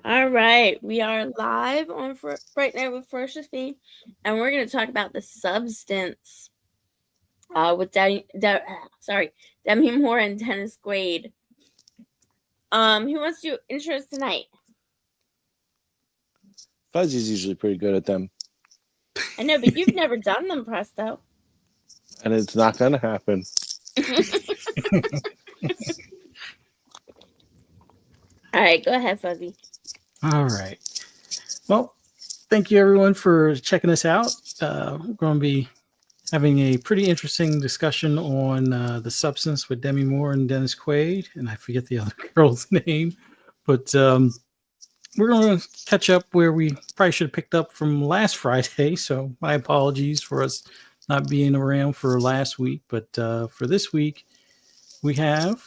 All right, we are live on Fright Night with Ferocious, and we're going to talk about the substance with Demi Moore and Dennis Quaid. Who wants to intro us tonight? Fuzzy's usually pretty good at them, I know, but you've never done them, Presto. and it's not going to happen. All right, go ahead, Fuzzy. All right. Well, thank you everyone for checking us out. We're going to be having a pretty interesting discussion on the substance with Demi Moore and Dennis Quaid, and I forget the other girl's name, but we're going to catch up where we probably should have picked up from last Friday. So my apologies for us not being around for last week, but for this week we have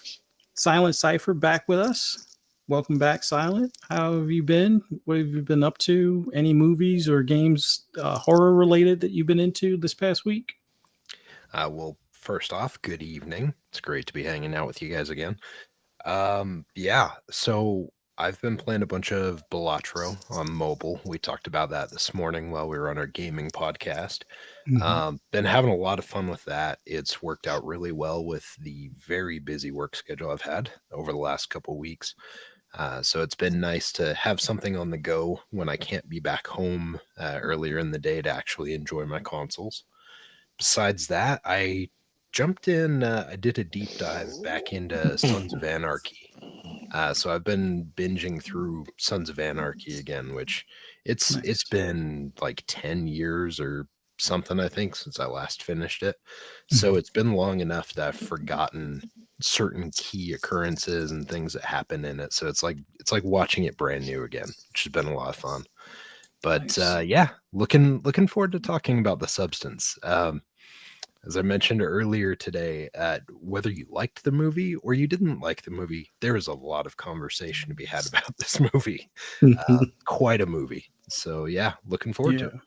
Silent Cipher back with us. Welcome back, Silent. How have you been? What have you been up to? Any movies or games, horror related, that you've been into this past week? Well, first off, good evening. It's great to be hanging out with you guys again. So I've been playing a bunch of Balatro on mobile. We talked about that this morning while we were on our gaming podcast. Been having a lot of fun with that. It's worked out really well with the very busy work schedule I've had over the last couple of weeks. So it's been nice to have something on the go when I can't be back home earlier in the day to actually enjoy my consoles. Besides that, I jumped in, I did a deep dive back into Sons of Anarchy. So I've been binging through Sons of Anarchy again, which it's been like 10 years or something, I think, since I last finished it. So it's been long enough that I've forgotten certain key occurrences and things that happen in it. So it's like watching it brand new again, which has been a lot of fun. But Nice. looking forward to talking about the substance. As I mentioned earlier today, whether you liked the movie or you didn't like the movie, there is a lot of conversation to be had about this movie. Quite a movie. So yeah, looking forward to Yeah. it.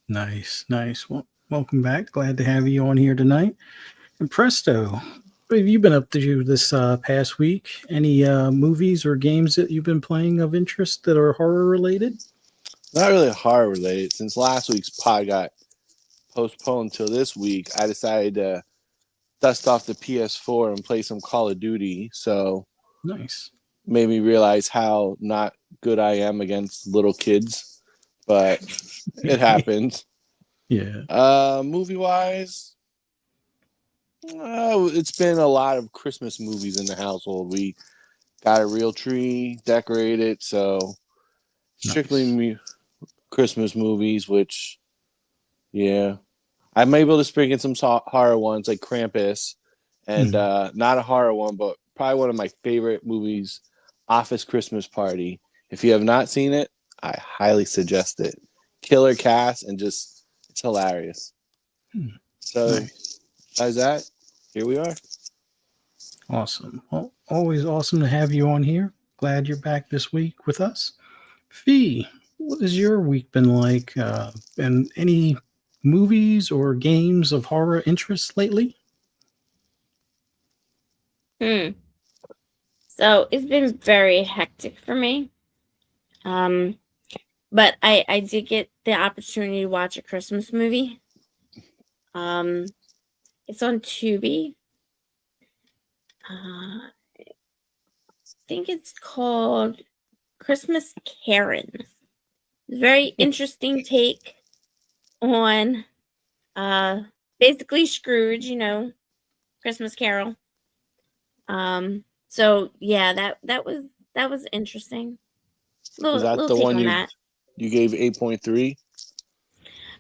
Nice. Well, welcome back. Glad to have you on here tonight. And Presto, what have you been up to this past week? Any movies or games that you've been playing of interest that are horror related? Not really horror related. Since last week's pod got postponed till this week, I decided to dust off the PS4 and play some Call of Duty. So Nice. made me realize how not good I am against little kids, but it happens. Yeah. Movie wise, it's been a lot of Christmas movies in the household. We got a real tree decorated, so strictly Nice. Christmas movies, which, yeah. I'm able to spring in some horror ones like Krampus, and Mhm. not a horror one, but probably one of my favorite movies, Office Christmas Party. If you have not seen it, I highly suggest it. Killer cast and just, it's hilarious. So, Nice. as that, here we are. Awesome. Well, always awesome to have you on here. Glad you're back this week with us. Fee, what has your week been like? And any movies or games of horror interest lately? Hmm. So it's been very hectic for me. Um, but I did get the opportunity to watch a Christmas movie. Um, it's on Tubi. I think it's called Christmas Karen. Very interesting take on uh basically Scrooge, Christmas Carol. So yeah, that was interesting. Is that Little the take one on that. you gave 8.3?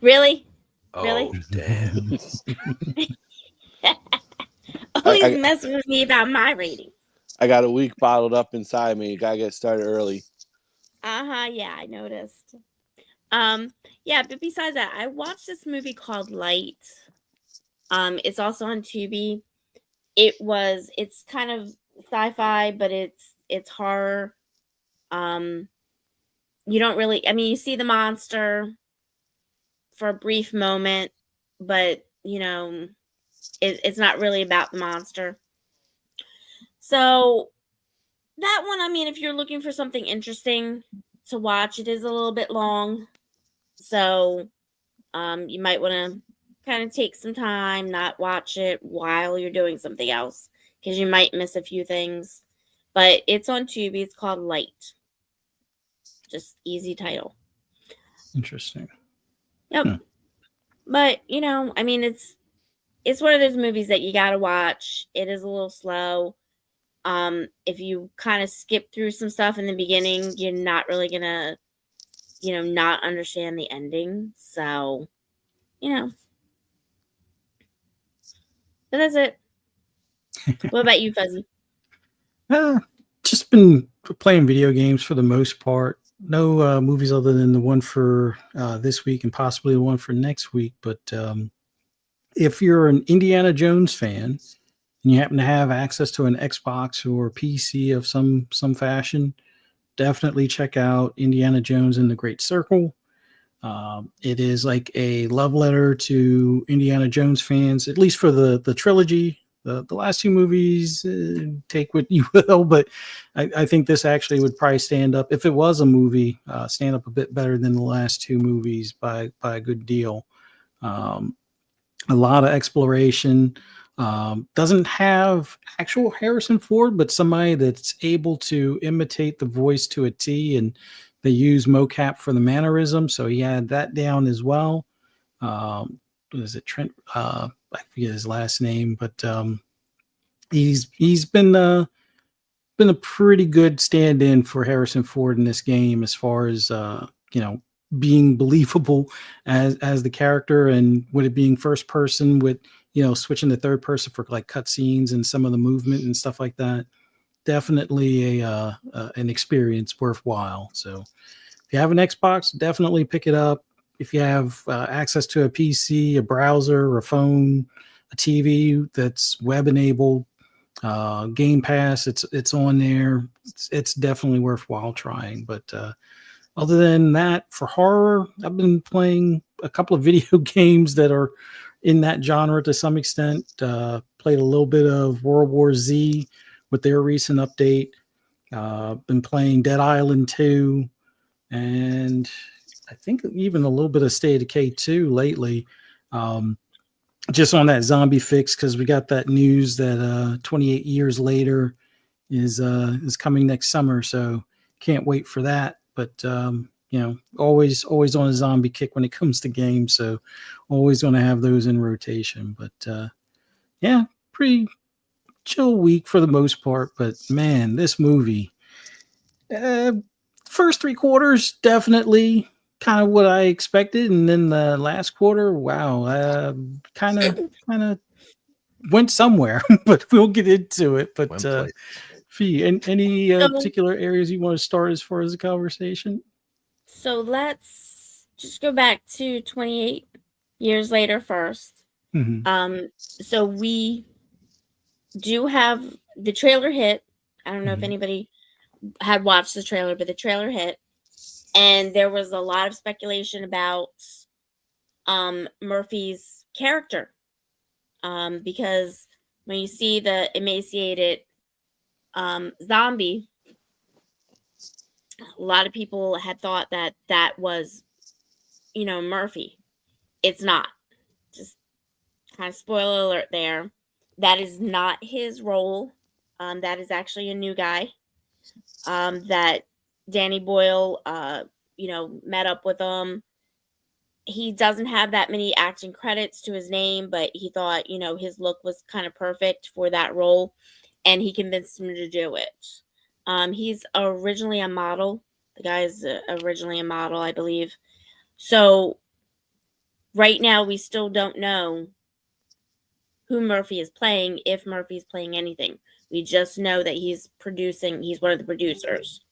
Really? Oh, Really? damn. Always I, messing with me about my rating. I got a week bottled up inside me. Gotta get started early. Uh-huh, yeah, I noticed. Yeah, but besides that, I watched this movie called Light. It's also on Tubi. It's kind of sci-fi, but it's horror. Um, you don't really, I mean, you see the monster for a brief moment, but it's not really about the monster. So that one, I mean, if you're looking for something interesting to watch, it is a little bit long. So you might want to kind of take some time, not watch it while you're doing something else, because you might miss a few things. But it's on Tubi. It's called Light. Just easy title. Interesting. Yep. But I mean, it's one of those movies that you gotta watch. It is a little slow. If you kind of skip through some stuff in the beginning, you're not really gonna, not understand the ending. So, but that's it. What about you, Fuzzy? Just been playing video games for the most part. No movies other than the one for this week and possibly the one for next week. But if you're an Indiana Jones fan and you happen to have access to an Xbox or PC of some fashion, definitely check out Indiana Jones and the Great Circle. It is like a love letter to Indiana Jones fans, at least for the trilogy. The last two movies, take what you will, but I think this actually would probably stand up, if it was a movie, stand up a bit better than the last two movies by a good deal. A lot of exploration. Doesn't have actual Harrison Ford, but somebody that's able to imitate the voice to a T, and they use mocap for the mannerism, so he had that down as well. What is it, Trent? I forget his last name, but he's been a pretty good stand-in for Harrison Ford in this game, as far as being believable as the character, and with it being first person, with switching to third person for like cutscenes and some of the movement and stuff like that. Definitely an experience worthwhile. So if you have an Xbox, definitely pick it up. If you have access to a PC, a browser, a phone, a TV that's web enabled, Game Pass, it's on there. It's definitely worthwhile trying. But other than that, for horror, I've been playing a couple of video games that are in that genre to some extent. Played a little bit of World War Z with their recent update. Been playing Dead Island 2, and I think even a little bit of State of Decay 2 lately. Just on that zombie fix, because we got that news that 28 years later is coming next summer, so can't wait for that. But always on a zombie kick when it comes to games, so always going to have those in rotation. But yeah, pretty chill week for the most part. But man, this movie, first three quarters definitely kind of what I expected, and then the last quarter, wow, kind of went somewhere. But we'll get into it. But Fee, any particular areas you want to start as far as the conversation? So let's just go back to 28 years later first. Mm-hmm. So we do have the trailer hit. I don't know if anybody had watched the trailer, but the trailer hit, and there was a lot of speculation about Murphy's character, because when you see the emaciated zombie, a lot of people had thought that was Murphy. It's not. Just kind of spoiler alert there. That is not his role. That is actually a new guy that Danny Boyle met up with him. He doesn't have that many acting credits to his name, but he thought his look was kind of perfect for that role, and he convinced him to do it. He's originally a model. The guy is originally a model, I believe. So right now we still don't know who Murphy is playing, if Murphy's playing anything. We just know that he's producing. He's one of the producers.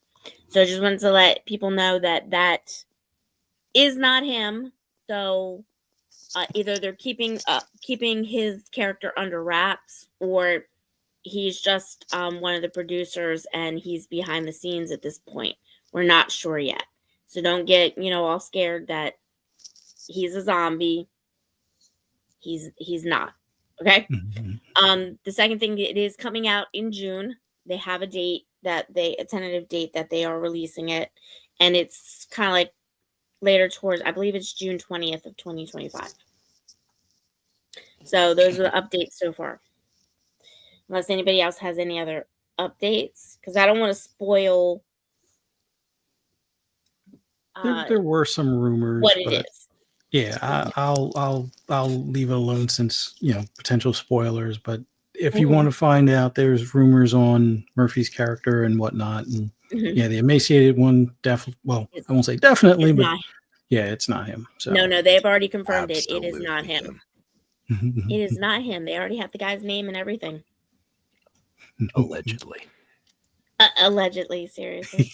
So I just wanted to let people know that is not him. So either they're keeping his character under wraps, or he's just one of the producers and he's behind the scenes at this point. We're not sure yet. So don't get, all scared that he's a zombie. He's not. Okay. Mm-hmm. The second thing, it is coming out in June. They have a date that a tentative date that they are releasing it, and it's kind of like later towards, I believe it's June 20th of 2025. So those are the updates so far. Unless anybody else has any other updates, because I don't want to spoil There were some rumors, what it but is. yeah, I'll leave it alone since potential spoilers. But if you want to find out, there's rumors on Murphy's character and whatnot, and yeah, the emaciated one definitely. Well, I won't say definitely, but yeah, it's not him. So no, they've already confirmed it. It is Absolutely not him. It is not him. They already have the guy's name and everything. Allegedly. Allegedly, seriously.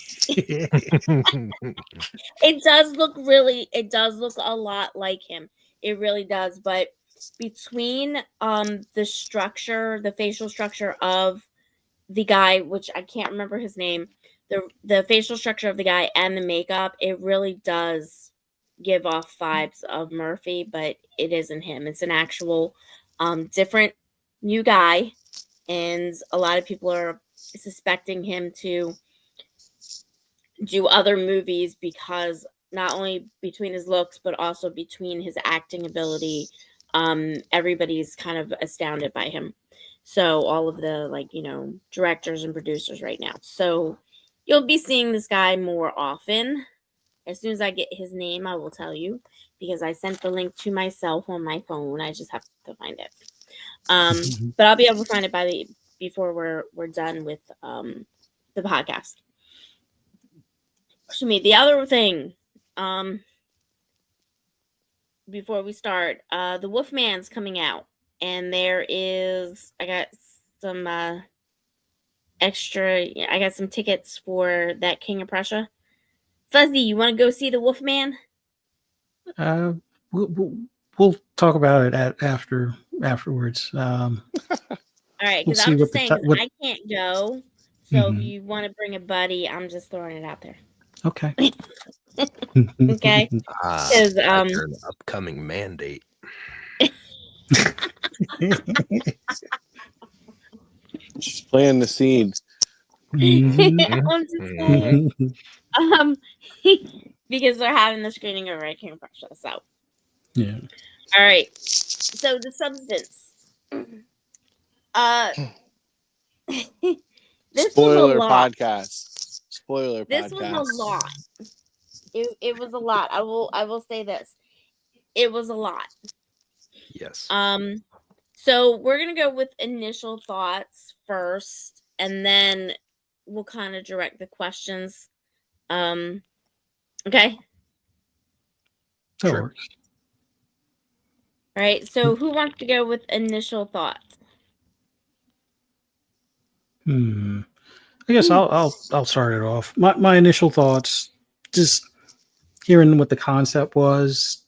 It does look a lot like him. It really does. But between the structure, the facial structure of the guy, which I can't remember his name, the facial structure of the guy and the makeup, it really does give off vibes of Murphy, but it isn't him. It's an actual different new guy, and a lot of people are suspecting him to do other movies because not only between his looks but also between his acting ability, everybody's kind of astounded by him. So all of the directors and producers right now. So you'll be seeing this guy more often. As soon as I get his name, I will tell you, because I sent the link to myself on my phone. I just have to find it. But I'll be able to find it before we're done with the podcast. Excuse me. The other thing, before we start, the Wolfman's coming out, and I got some extra. I got some tickets for that King of Prussia. Fuzzy, you want to go see the Wolfman? We'll talk about it afterwards. All right, because we'll I'm just saying, I can't go. So if you want to bring a buddy, I'm just throwing it out there. Okay. Okay. Because an upcoming mandate. She's playing the scene. I'm just saying. Because they're having the screening of Red King of Prussia. So yeah. All right. So the substance. This Spoiler was a lot. podcast. Spoiler this podcast. was a lot. It was a lot. I will say this. It was a lot. Yes. So we're gonna go with initial thoughts first, and then we'll kind of direct the questions. Okay. Sure. All right. So who wants to go with initial thoughts? I guess I'll start it off. My initial thoughts, just hearing what the concept was,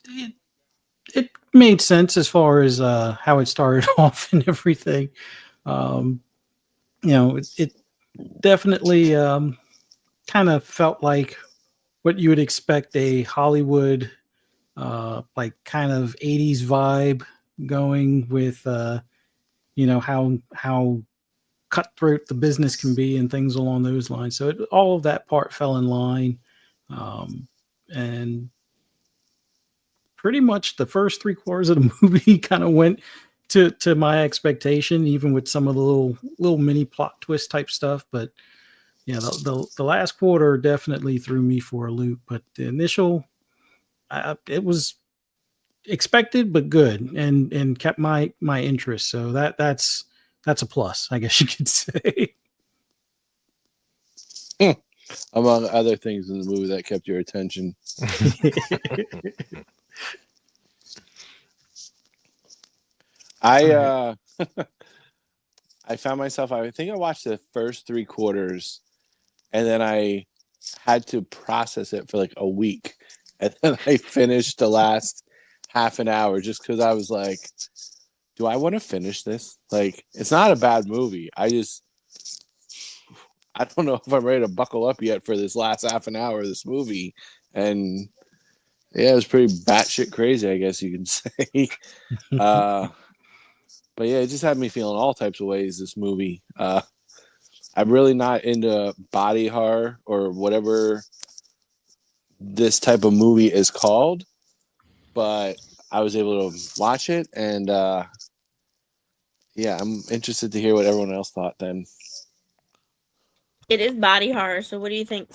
it made sense as far as how it started off and everything. It definitely kind of felt like what you would expect a Hollywood like kind of 80s vibe going with how cutthroat the business can be and things along those lines. So all of that part fell in line. And pretty much the first 3/4 of the movie kind of went to my expectation, even with some of the little mini plot twist type stuff. But yeah, the last quarter definitely threw me for a loop. But the initial, it was expected but good and kept my interest. So that's a plus, I guess you could say. Among other things in the movie that kept your attention. I found myself, I think I watched the first 3/4 and then I had to process it for like a week. And then I finished the last half an hour just because I was like, do I want to finish this? Like, it's not a bad movie. I don't know if I'm ready to buckle up yet for this last half an hour of this movie. And yeah, it was pretty batshit crazy, I guess you can say. But yeah, it just had me feeling all types of ways, this movie. I I'm really not into body horror or whatever this type of movie is called, but I was able to watch it, and yeah, I'm interested to hear what everyone else thought then. It is body horror. So what do you think,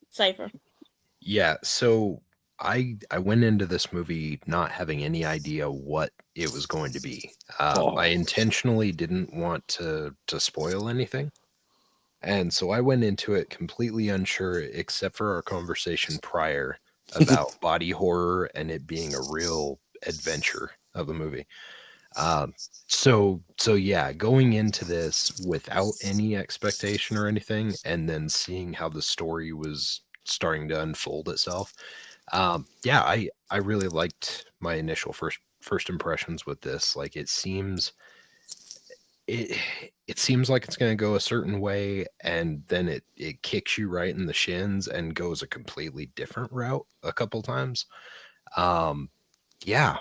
Cypher? Yeah, so I went into this movie not having any idea what it was going to be. I intentionally didn't want to spoil anything, and so I went into it completely unsure, except for our conversation prior about body horror and it being a real adventure of a movie. So yeah, going into this without any expectation or anything, and then seeing how the story was starting to unfold itself. Yeah, I really liked my initial first impressions with this. Like it it seems like it's going to go a certain way, and then it kicks you right in the shins and goes a completely different route a couple times. Yeah,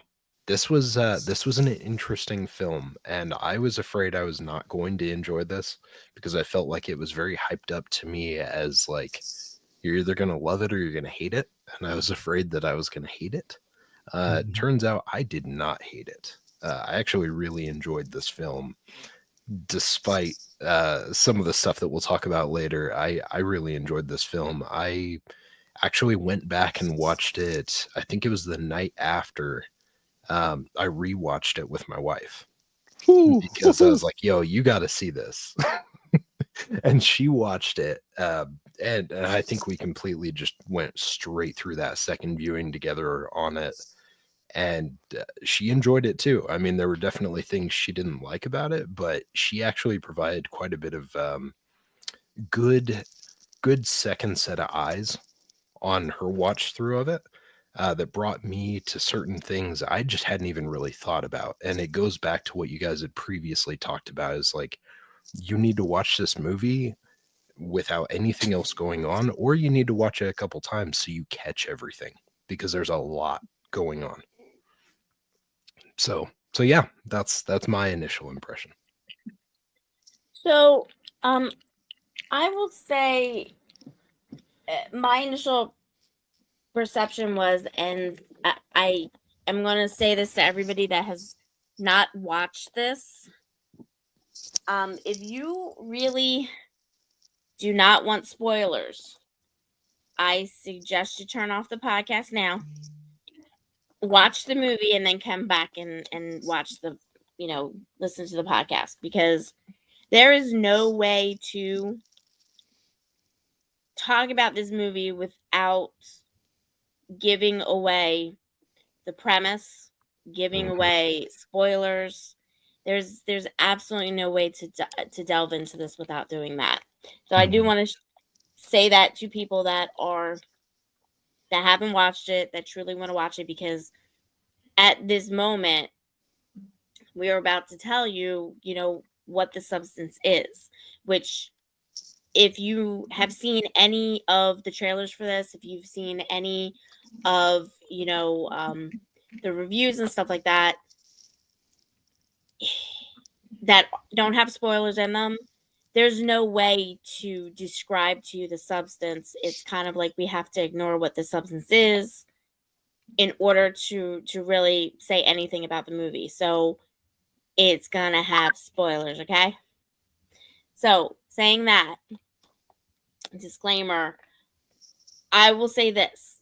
this was an interesting film, and I was afraid I was not going to enjoy this because I felt like it was very hyped up to me as like you're either going to love it or you're going to hate it, and I was afraid that I was going to hate it. Turns out I did not hate it. I actually really enjoyed this film, despite some of the stuff that we'll talk about later. I really enjoyed this film. I actually went back and watched it. I think it was the night after. I rewatched it with my wife because I was like, "Yo, you got to see this," and she watched it. And I think we completely just went straight through that second viewing together on it, and she enjoyed it too. I mean, there were definitely things she didn't like about it, but she actually provided quite a bit of good second set of eyes on her watch through of it, that brought me to certain things I just hadn't even really thought about. And it goes back to what you guys had previously talked about, is like, you need to watch this movie without anything else going on, or you need to watch it a couple times so you catch everything, because there's a lot going on. So yeah, that's my initial impression. So, I will say my initial perception was, and I am going to say this to everybody that has not watched this. If you really do not want spoilers, I suggest you turn off the podcast now, watch the movie, and then come back and watch the, listen to the podcast, because there is no way to talk about this movie without giving away the premise, giving away spoilers. There's absolutely no way to delve into this without doing that. So I do want to say that to people that haven't watched it, that truly want to watch it, because at this moment we are about to tell you, what the substance is, which, if you have seen any of the trailers for this, if you've seen any of, the reviews and stuff like that, that don't have spoilers in them, there's no way to describe to you the substance. It's kind of like we have to ignore what the substance is in order to really say anything about the movie. So it's gonna have spoilers, okay? So, saying that, disclaimer, I will say this.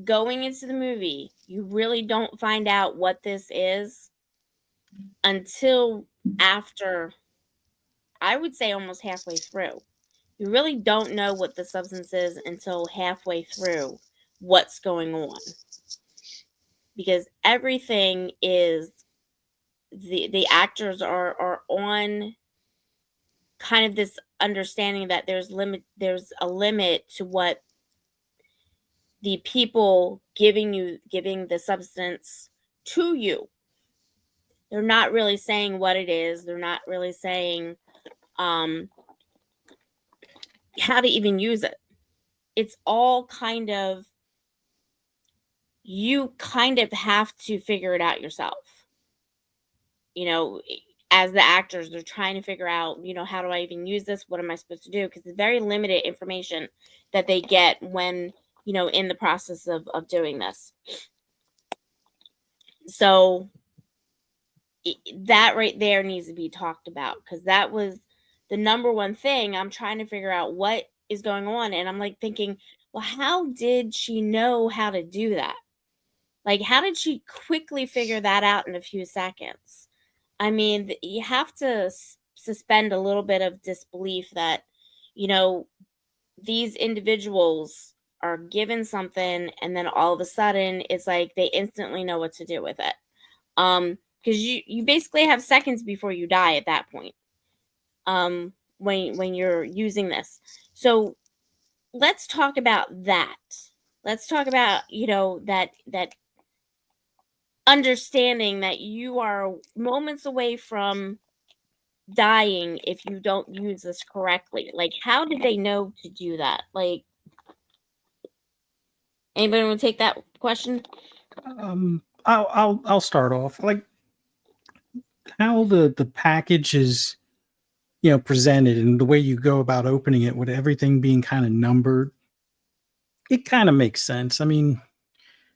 Going into the movie, you really don't find out what this is until after, I would say, almost halfway through. You really don't know what the substance is until halfway through what's going on. Because everything is, the actors are on kind of this understanding that there's a limit to what the people giving the substance to you. They're not really saying what it is. They're not really saying how to even use it. It's all kind of, you kind of have to figure it out yourself. as the actors, they're trying to figure out, how do I even use this? What am I supposed to do? Because it's very limited information that they get when, in the process of doing this. So that right there needs to be talked about, because that was the number one thing. I'm trying to figure out what is going on. And I'm like thinking, well, how did she know how to do that? Like, how did she quickly figure that out in a few seconds? I mean, you have to suspend a little bit of disbelief that, these individuals are given something and then all of a sudden it's like they instantly know what to do with it. Because you basically have seconds before you die at that point. When you're using this. So let's talk about that. Let's talk about, that understanding that you are moments away from dying if you don't use this correctly. Like, how did they know to do that? Like, anybody want to take that question? I'll start off. Like, how the package is, presented, and the way you go about opening it with everything being kind of numbered, it kind of makes sense. I mean,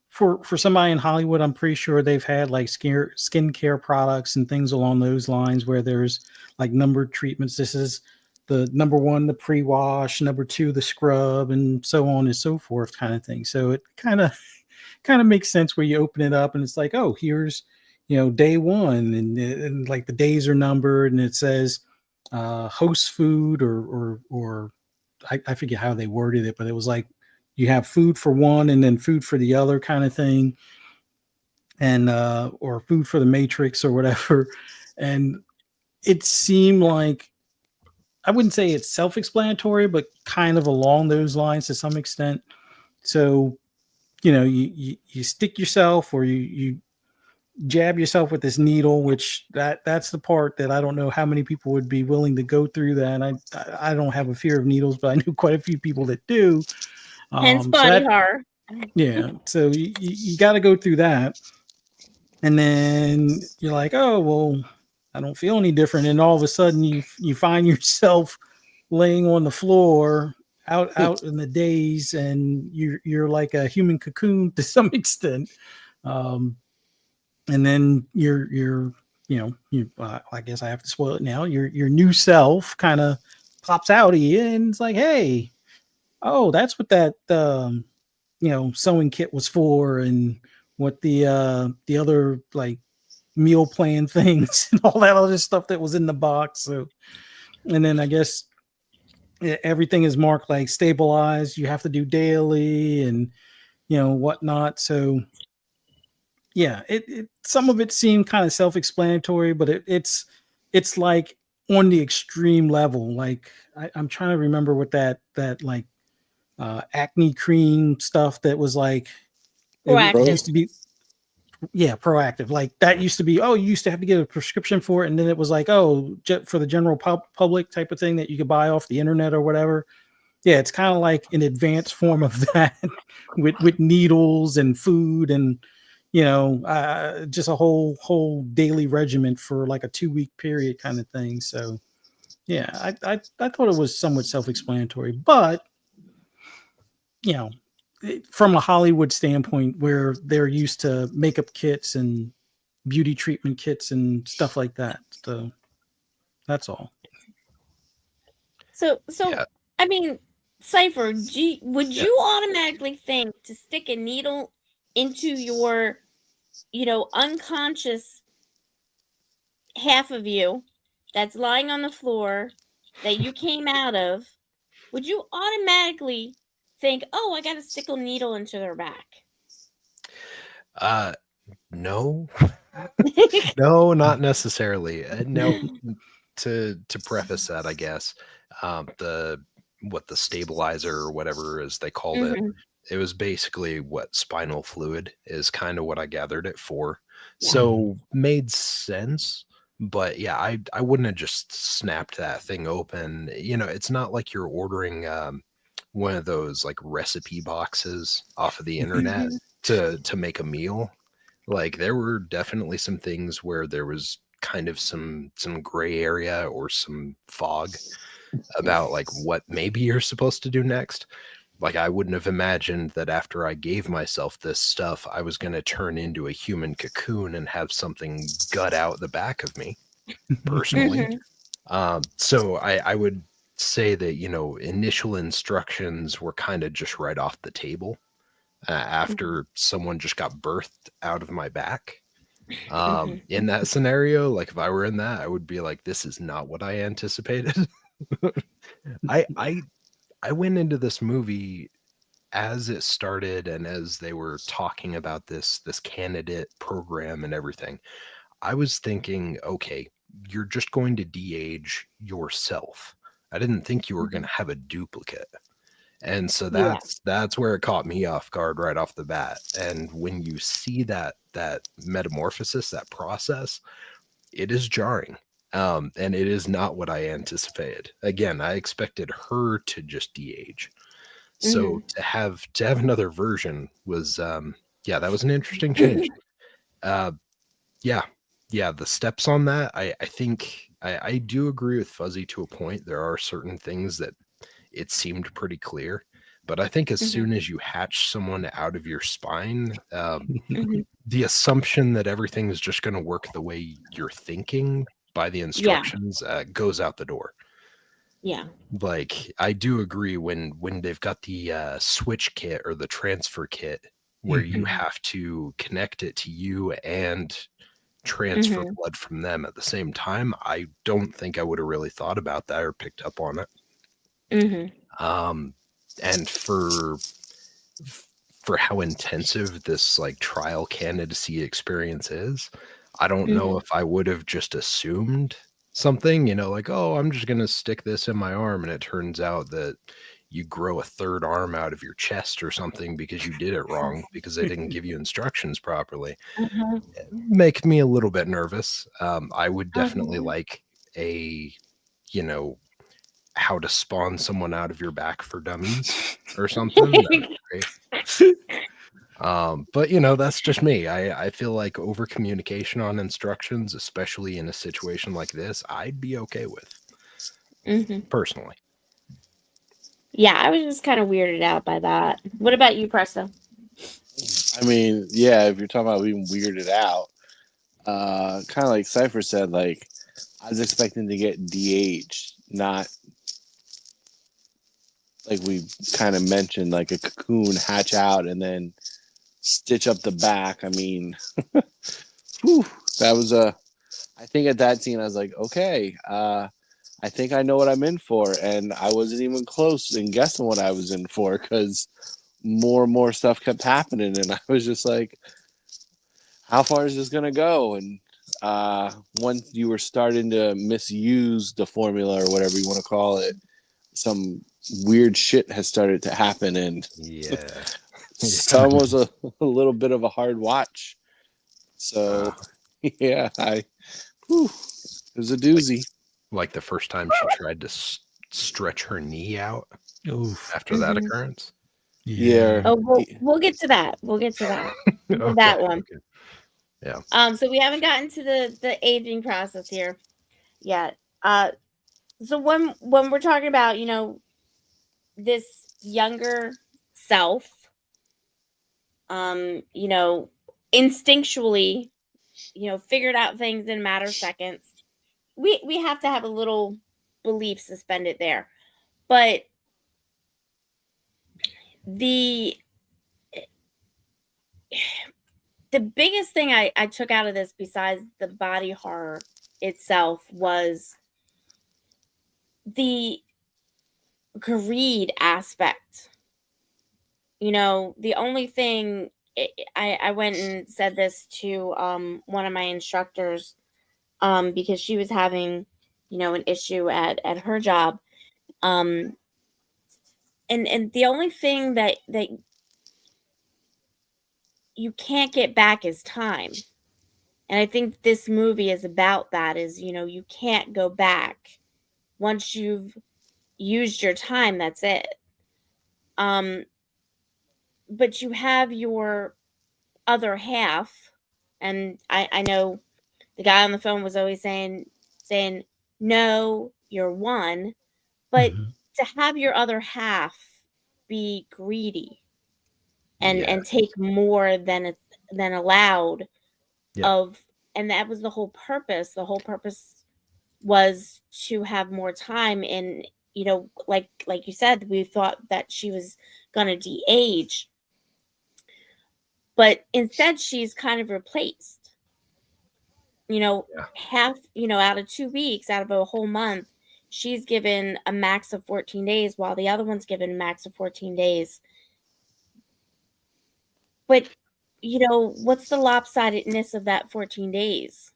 for somebody in Hollywood, I'm pretty sure they've had like skincare products and things along those lines where there's like numbered treatments. This is the number one, the pre-wash, number two, the scrub, and so on and so forth, kind of thing. So it kind of makes sense where you open it up and it's like, oh, here's day one, and like the days are numbered, and it says host food, or I forget how they worded it, but it was like you have food for one and then food for the other, kind of thing, and or food for the matrix or whatever. And it seemed like, I wouldn't say it's self-explanatory, but kind of along those lines to some extent. So you stick yourself, or you jab yourself with this needle, which that's the part that I don't know how many people would be willing to go through that. And I don't have a fear of needles, but I know quite a few people that do. Hence body horror. Yeah. So you got to go through that. And then you're like, oh, well, I don't feel any different. And all of a sudden you find yourself laying on the floor out in the days, and you're like a human cocoon to some extent. And then you're I guess I have to spoil it now. Your new self kind of pops out of you, and it's like, hey, oh, that's what that sewing kit was for, and what the other like meal plan things and all that other stuff that was in the box. So, and then I guess everything is marked like stabilized. You have to do daily and whatnot. So yeah, it some of it seemed kind of self-explanatory, but it's like on the extreme level. Like I'm trying to remember what that like acne cream stuff that was like Proactive. it used to be. Yeah, proactive. Like that used to be, oh, you used to have to get a prescription for it, and then it was like, oh, for the general public type of thing that you could buy off the internet or whatever. Yeah, it's kind of like an advanced form of that with needles and food and just a whole daily regimen for like a 2-week period kind of thing. So yeah, I thought it was somewhat self-explanatory, but from a Hollywood standpoint, where they're used to makeup kits and beauty treatment kits and stuff like that. So that's all. So Yeah. I mean, Cypher, would you automatically think to stick a needle into your, unconscious half of you that's lying on the floor that you came out of? Would you automatically think, oh, I got to stick a needle into their back? No. No, not necessarily. No, to preface that, I guess, the stabilizer or whatever as they called it was basically what spinal fluid is, kind of what I gathered it for. Yeah. So made sense. But yeah, I wouldn't have just snapped that thing open. It's not like you're ordering one of those like recipe boxes off of the internet to make a meal. Like there were definitely some things where there was kind of some gray area or some fog about like what maybe you're supposed to do next. Like, I wouldn't have imagined that after I gave myself this stuff, I was going to turn into a human cocoon and have something gut out the back of me, personally. So I would say that, you know, initial instructions were kind of just right off the table after someone just got birthed out of my back. In that scenario, like if I were in that, I would be like, this is not what I anticipated. I went into this movie as it started and as they were talking about this candidate program and everything. I was thinking, okay, you're just going to de-age yourself. I didn't think you were going to have a duplicate. And so that's where it caught me off guard right off the bat. And when you see that metamorphosis, that process, it is jarring. And it is not what I anticipated. Again, I expected her to just de-age. So to have another version was that was an interesting change. The steps on that, I think I do agree with Fuzzy to a point. There are certain things that it seemed pretty clear, but I think as soon as you hatch someone out of your spine, the assumption that everything is just going to work the way you're thinking by the instructions goes out the door. Yeah. Like, I do agree when they've got the switch kit or the transfer kit where you have to connect it to you and transfer blood from them at the same time. I don't think I would have really thought about that or picked up on it. And for how intensive this like trial candidacy experience is, I don't know if I would have just assumed something, you know, like, oh, I'm just going to stick this in my arm. And it turns out that you grow a third arm out of your chest or something because you did it wrong because they didn't give you instructions properly. Make me a little bit nervous. I would definitely like a, you know, how to spawn someone out of your back for dummies or something. But you know, that's just me. I feel like over communication on instructions, especially in a situation like this, I'd be okay with personally. Yeah, I was just kind of weirded out by that. What about you, Presto? I mean, yeah, if you're talking about being weirded out, kind of like Cypher said, like I was expecting to get de-aged, not like we kind of mentioned, like a cocoon hatch out and then stitch up the back. I mean, whew, that was I think at that scene I was like, okay, I think I know what I'm in for, and I wasn't even close in guessing what I was in for because more and more stuff kept happening, and I was just like, how far is this gonna go? And once you were starting to misuse the formula or whatever you want to call it, some weird shit has started to happen, and some was a little bit of a hard watch. So yeah, it was a doozy. Like the first time she tried to stretch her knee out after that occurrence. Yeah. Oh, we'll get to that. We'll get to that. That one. Okay. Yeah. So we haven't gotten to the aging process here yet. So when we're talking about, you know, this younger self, you know, instinctually, you know, figured out things in a matter of seconds. We have to have a little belief suspended there. But the biggest thing I took out of this, besides the body horror itself, was the greed aspect. You know, the only thing, I went and said this to one of my instructors because she was having, you know, an issue at her job. And the only thing that you can't get back is time. And I think this movie is about that, is, you know, you can't go back. Once you've used your time, that's it. But you have your other half, and I know the guy on the phone was always saying, no, you're one, but Mhm. to have your other half be greedy and Yeah. take more than allowed Yeah. of, and that was the whole purpose. The whole purpose was to have more time. And like you said, we thought that she was gonna de-age, but instead she's kind of replaced. Yeah. Half, out of 2 weeks, out of a whole month, she's given a max of 14 days, while the other one's given a max of 14 days. But what's the lopsidedness of that 14 days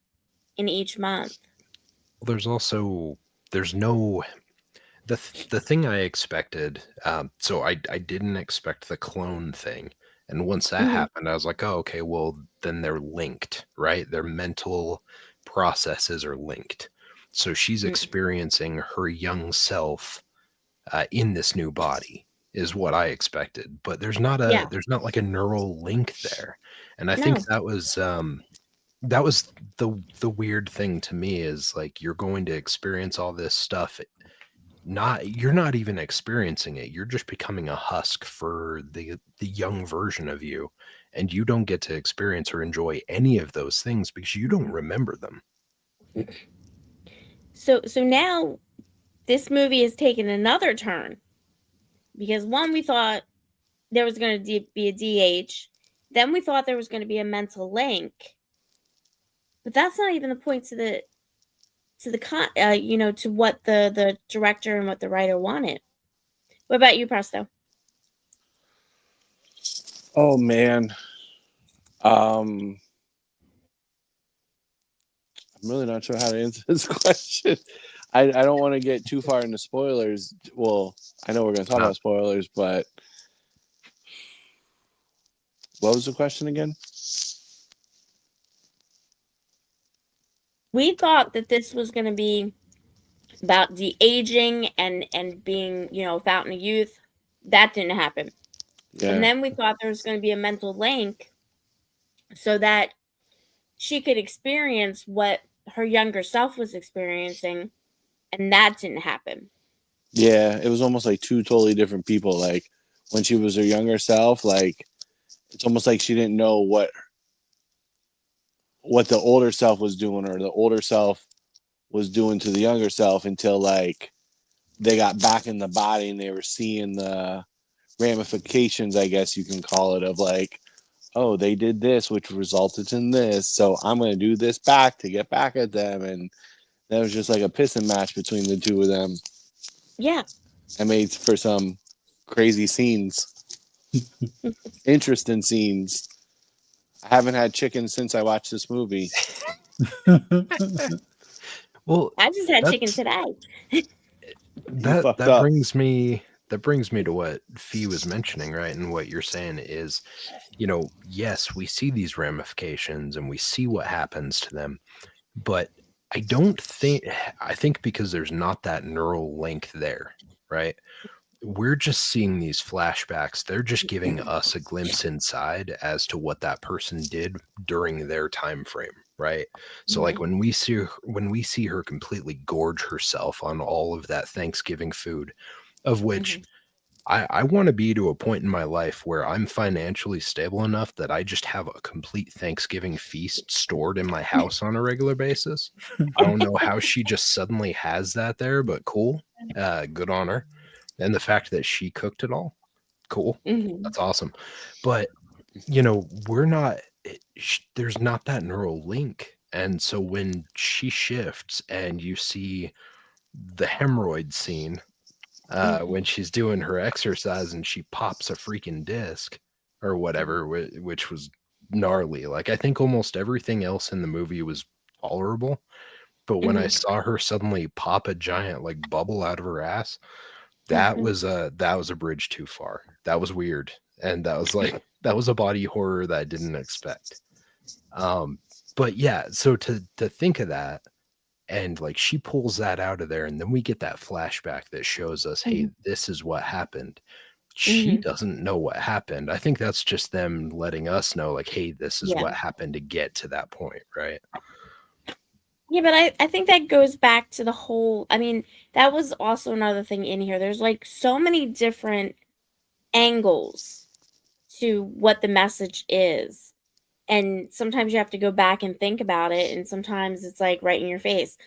in each month? Well, there's no the thing I expected. So I didn't expect the clone thing, and once that Mhm. happened, I was like, oh, okay, well then they're linked, right? Their mental processes are linked. So she's Mm. experiencing her young self in this new body is what I expected, but there's not Yeah. like a neural link there, and I No. think that was the weird thing to me is like you're going to experience all this stuff. You're not even experiencing it. You're just becoming a husk for the young version of you, and you don't get to experience or enjoy any of those things because you don't remember them. So now this movie has taken another turn, because one, we thought there was going to be a DH, then we thought there was going to be a mental link, but that's not even the point to the to what the director and what the writer wanted. What about you, Presto? Oh man. I'm really not sure how to answer this question. I don't want to get too far into spoilers. Well, I know we're going to talk about spoilers, but what was the question again? We thought that this was going to be about de-aging and being, fountain of youth. That didn't happen. Yeah. And then we thought there was going to be a mental link so that she could experience what her younger self was experiencing, and that didn't happen. Yeah, it was almost like two totally different people. Like when she was her younger self, like it's almost like she didn't know what the older self was doing, or the older self was doing to the younger self, until like they got back in the body and they were seeing the ramifications, I guess you can call it, of like, oh, they did this, which resulted in this, so I'm going to do this back to get back at them. And that was just like a pissing match between the two of them. Yeah. I made for some crazy scenes. Interesting scenes. I haven't had chicken since I watched this movie. Well, I just had chicken today. that brings me to what Fee was mentioning, right? And what you're saying is, yes, we see these ramifications and we see what happens to them, but I think because there's not that neural link there, right? We're just seeing these flashbacks. They're just giving us a glimpse inside as to what that person did during their time frame, right? So like when we see her completely gorge herself on all of that Thanksgiving food, of which I want to be to a point in my life where I'm financially stable enough that I just have a complete Thanksgiving feast stored in my house on a regular basis. I don't know how she just suddenly has that there, but cool. Good on her. And the fact that she cooked it all, cool. That's awesome. But, we're not, there's not that neural link. And so when she shifts and you see the hemorrhoid scene, when she's doing her exercise and she pops a freaking disc or whatever, which was gnarly. Like, I think almost everything else in the movie was tolerable. But when I saw her suddenly pop a giant like bubble out of her ass, that was a bridge too far. That was weird. And that was a body horror that I didn't expect. But yeah, so to think of that, and like she pulls that out of there, and then we get that flashback that shows us, hey, this is what happened. She doesn't know what happened. I think that's just them letting us know, like, hey, this is what happened to get to that point, right? Yeah, but I think that goes back to the whole. I mean, that was also another thing in here. There's like so many different angles to what the message is. And sometimes you have to go back and think about it, and sometimes it's like right in your face.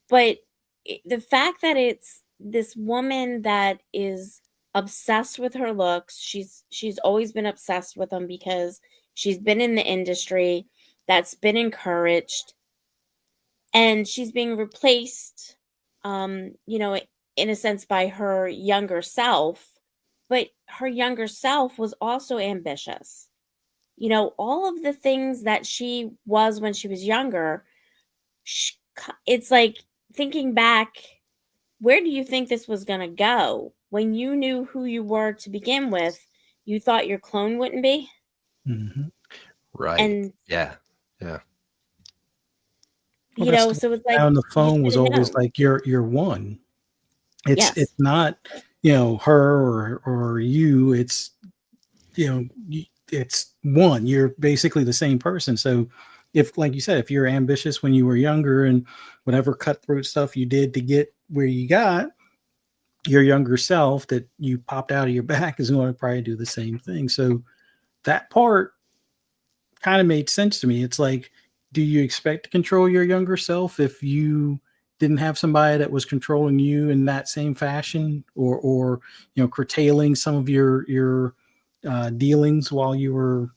But the fact that it's this woman that is obsessed with her looks, she's always been obsessed with them because she's been in the industry, that's been encouraged, and she's being replaced, you know, in a sense by her younger self. But her younger self was also ambitious. You know, all of the things that she was when she was younger, it's like thinking back, where do you think this was going to go? When you knew who you were to begin with, you thought your clone wouldn't be. Mhm. Right. And, Yeah. Yeah. Well, you that's know, the so it's guy like, on the you phone should was have always known. like, "You're one." It's Yes. not, her or you. It's, it's one. You're basically the same person. So if, like you said, if you're ambitious when you were younger and whatever cutthroat stuff you did to get where you got, your younger self that you popped out of your back is going to probably do the same thing. So that part kind of made sense to me. It's like, do you expect to control your younger self if you didn't have somebody that was controlling you in that same fashion, or curtailing some of your dealings while you were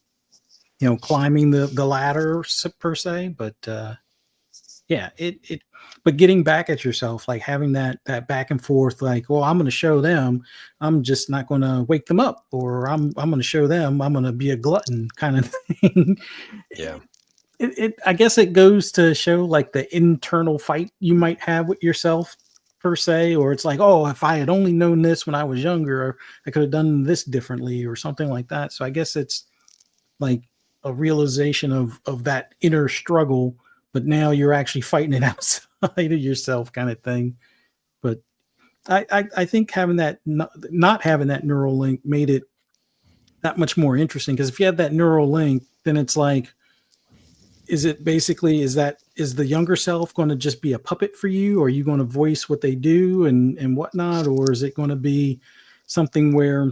climbing the ladder per se? But yeah, it but getting back at yourself, like having that back and forth, like, well, I'm going to show them, I'm just not going to wake them up, or I'm going to show them I'm going to be a glutton kind of thing. Yeah. I guess it goes to show like the internal fight you might have with yourself per se, or it's like, oh, if I had only known this when I was younger, I could have done this differently or something like that. So I guess it's like a realization of that inner struggle, but now you're actually fighting it outside of yourself, kind of thing. But I think having that, not having that neural link made it that much more interesting, because if you have that neural link, then it's like, is it basically, is the younger self going to just be a puppet for you? Or are you going to voice what they do and whatnot? Or is it going to be something where,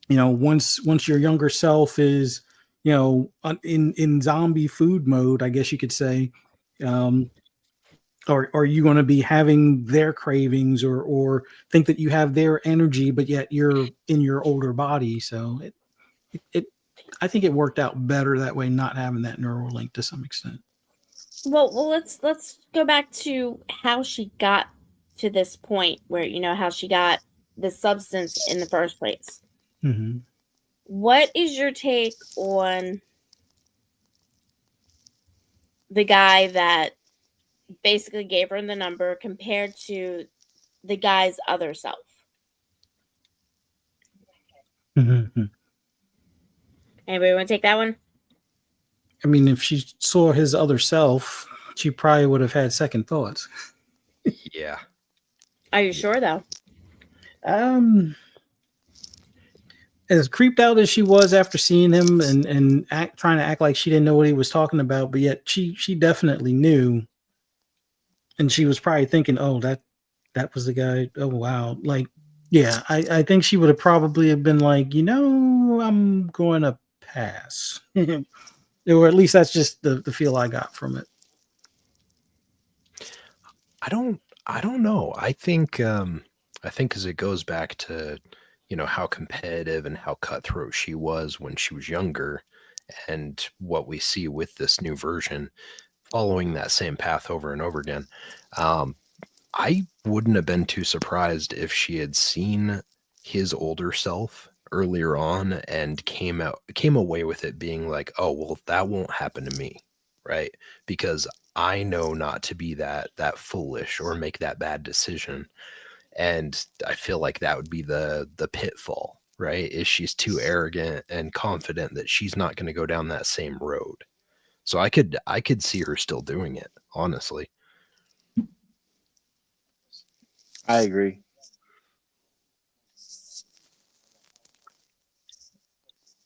once your younger self is, in zombie food mode, I guess you could say, um, or are you going to be having their cravings, or think that you have their energy, but yet you're in your older body? So it I think it worked out better that way, not having that neural link to some extent. Well, let's go back to how she got to this point where, how she got the substance in the first place. Hmm. What is your take on the guy that basically gave her the number compared to the guy's other self? Hmm. Anybody want to take that one? I mean, if she saw his other self, she probably would have had second thoughts. Yeah. Are you Yeah. sure though? Um, as creeped out as she was after seeing him and trying to act like she didn't know what he was talking about, but yet she definitely knew, and she was probably thinking, "Oh, that was the guy. Oh, wow!" Like, yeah, I think she would have probably have been like, I'm going to pass, or at least that's just the feel I got from it. I don't know. I think because it goes back to, how competitive and how cutthroat she was when she was younger, and what we see with this new version following that same path over and over again. Um, I wouldn't have been too surprised if she had seen his older self earlier on and came away with it being like, "Oh, well, that won't happen to me." Right? Because I know not to be that foolish or make that bad decision. And I feel like that would be the pitfall, right? Is she's too arrogant and confident that she's not going to go down that same road. So I could see her still doing it, honestly. I agree.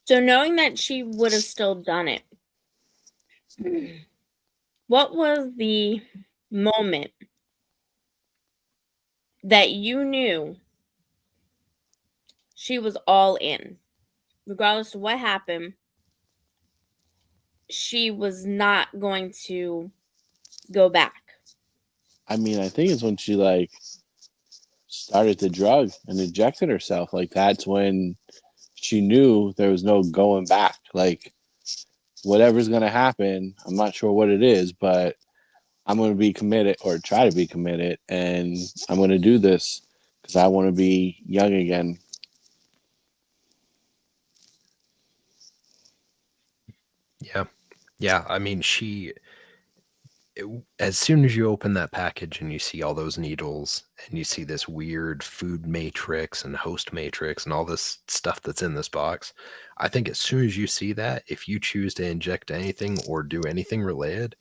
So knowing that she would have still done it, what was the moment that you knew she was all in, regardless of what happened, she was not going to go back? I mean, I think it's when she like started the drug and injected herself. Like that's when she knew there was no going back. Like whatever's gonna happen, I'm not sure what it is, but I'm gonna be committed or try to be committed, and I'm gonna do this because I want to be young again. Yeah. I mean, as soon as you open that package and you see all those needles and you see this weird food matrix and host matrix and all this stuff that's in this box, I think as soon as you see that, if you choose to inject anything or do anything related,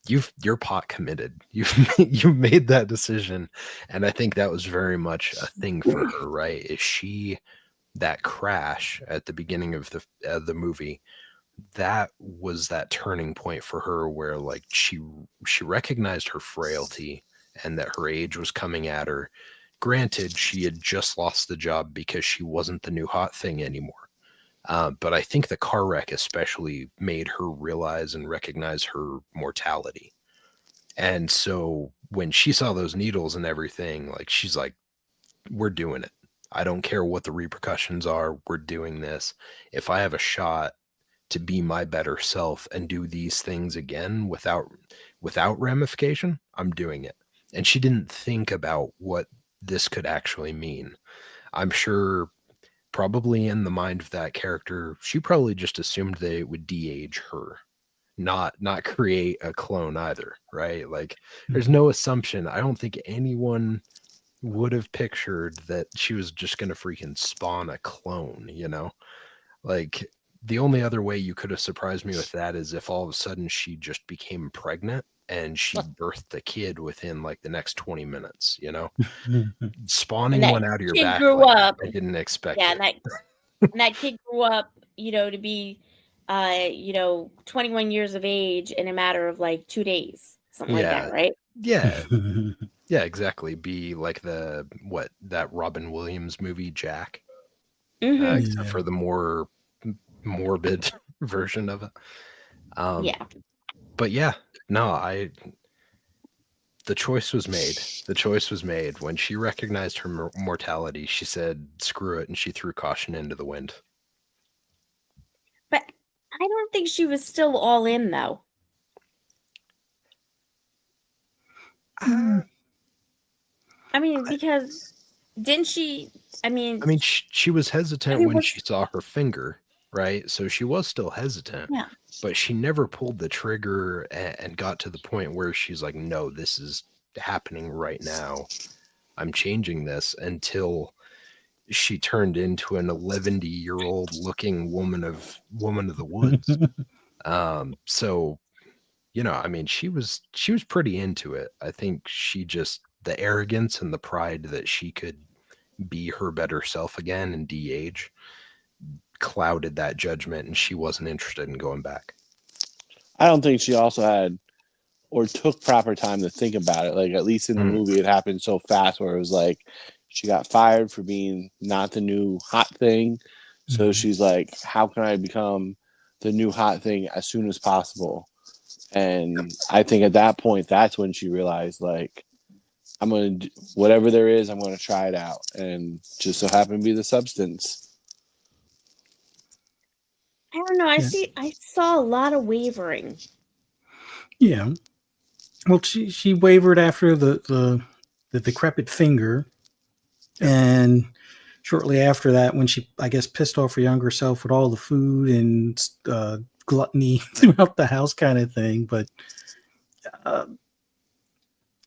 you're pot committed. You've made that decision, and I think that was very much a thing for her, right? Is she that crash at the beginning of the movie? That was that turning point for her where like she recognized her frailty and that her age was coming at her. Granted, she had just lost the job because she wasn't the new hot thing anymore. But I think the car wreck especially made her realize and recognize her mortality. And so when she saw those needles and everything, like she's like, we're doing it. I don't care what the repercussions are. We're doing this. If I have a shot to be my better self and do these things again without ramification, I'm doing it. And she didn't think about what this could actually mean. I'm sure probably in the mind of that character, she probably just assumed that it would de-age her, not create a clone either, right? Like there's no assumption. I don't think anyone would have pictured that she was just going to freaking spawn a clone, you know? Like the only other way you could have surprised me with that is if all of a sudden she just became pregnant and she birthed a kid within like the next 20 minutes, you know? Spawning And that one out of your kid back. grew like, up. I didn't expect Yeah, it. and that kid grew up, to be 21 years of age in a matter of like 2 days. Something like Yeah. that, right? Yeah. Yeah, exactly. Be like that Robin Williams movie, Jack. Mm-hmm. Except for the more morbid version of it. Yeah. But yeah, no, the choice was made. The choice was made. When she recognized her mortality, she said, screw it, and she threw caution into the wind. But I don't think she was still all in, though. I mean, because didn't she? I mean, she was hesitant when was- she saw her finger, right? So she was still hesitant. Yeah. But she never pulled the trigger and got to the point where she's like, no, this is happening right now. I'm changing this, until she turned into an 11-year-old looking woman of the woods. So, I mean, she was pretty into it. I think she just, the arrogance and the pride that she could be her better self again and de-age clouded that judgment, and she wasn't interested in going back. I don't think she also had or took proper time to think about it. Like at least in the movie, it happened so fast where it was like she got fired for being not the new hot thing. So she's like, how can I become the new hot thing as soon as possible? And I think at that point, that's when she realized, like, I'm going to, whatever there is, I'm going to try it out. And just so happened to be the substance. I don't know. I saw a lot of wavering. Yeah. Well, she wavered after the decrepit finger, and shortly after that, when she, I guess, pissed off her younger self with all the food and gluttony throughout the house, kind of thing. But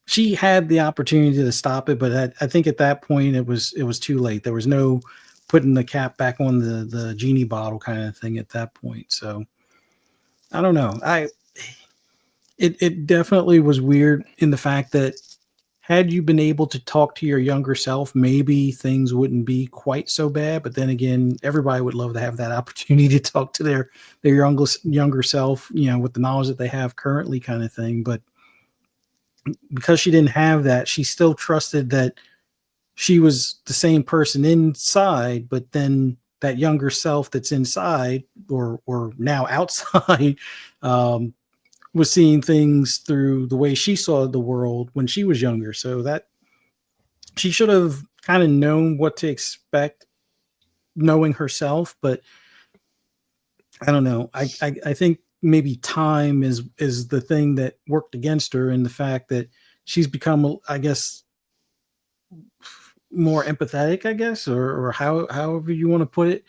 she had the opportunity to stop it, but I think at that point it was too late. There was no putting the cap back on the genie bottle kind of thing at that point. So I don't know. It definitely was weird in the fact that had you been able to talk to your younger self, maybe things wouldn't be quite so bad. But then again, everybody would love to have that opportunity to talk to their younger self, with the knowledge that they have currently, kind of thing. But because she didn't have that, she still trusted that she was the same person inside, but then that younger self that's inside or now outside um, was seeing things through the way she saw the world when she was younger. So that she should have kind of known what to expect, knowing herself. But I don't know. I think maybe time is the thing that worked against her, and the fact that she's become, I guess, more empathetic, I guess, or however you want to put it,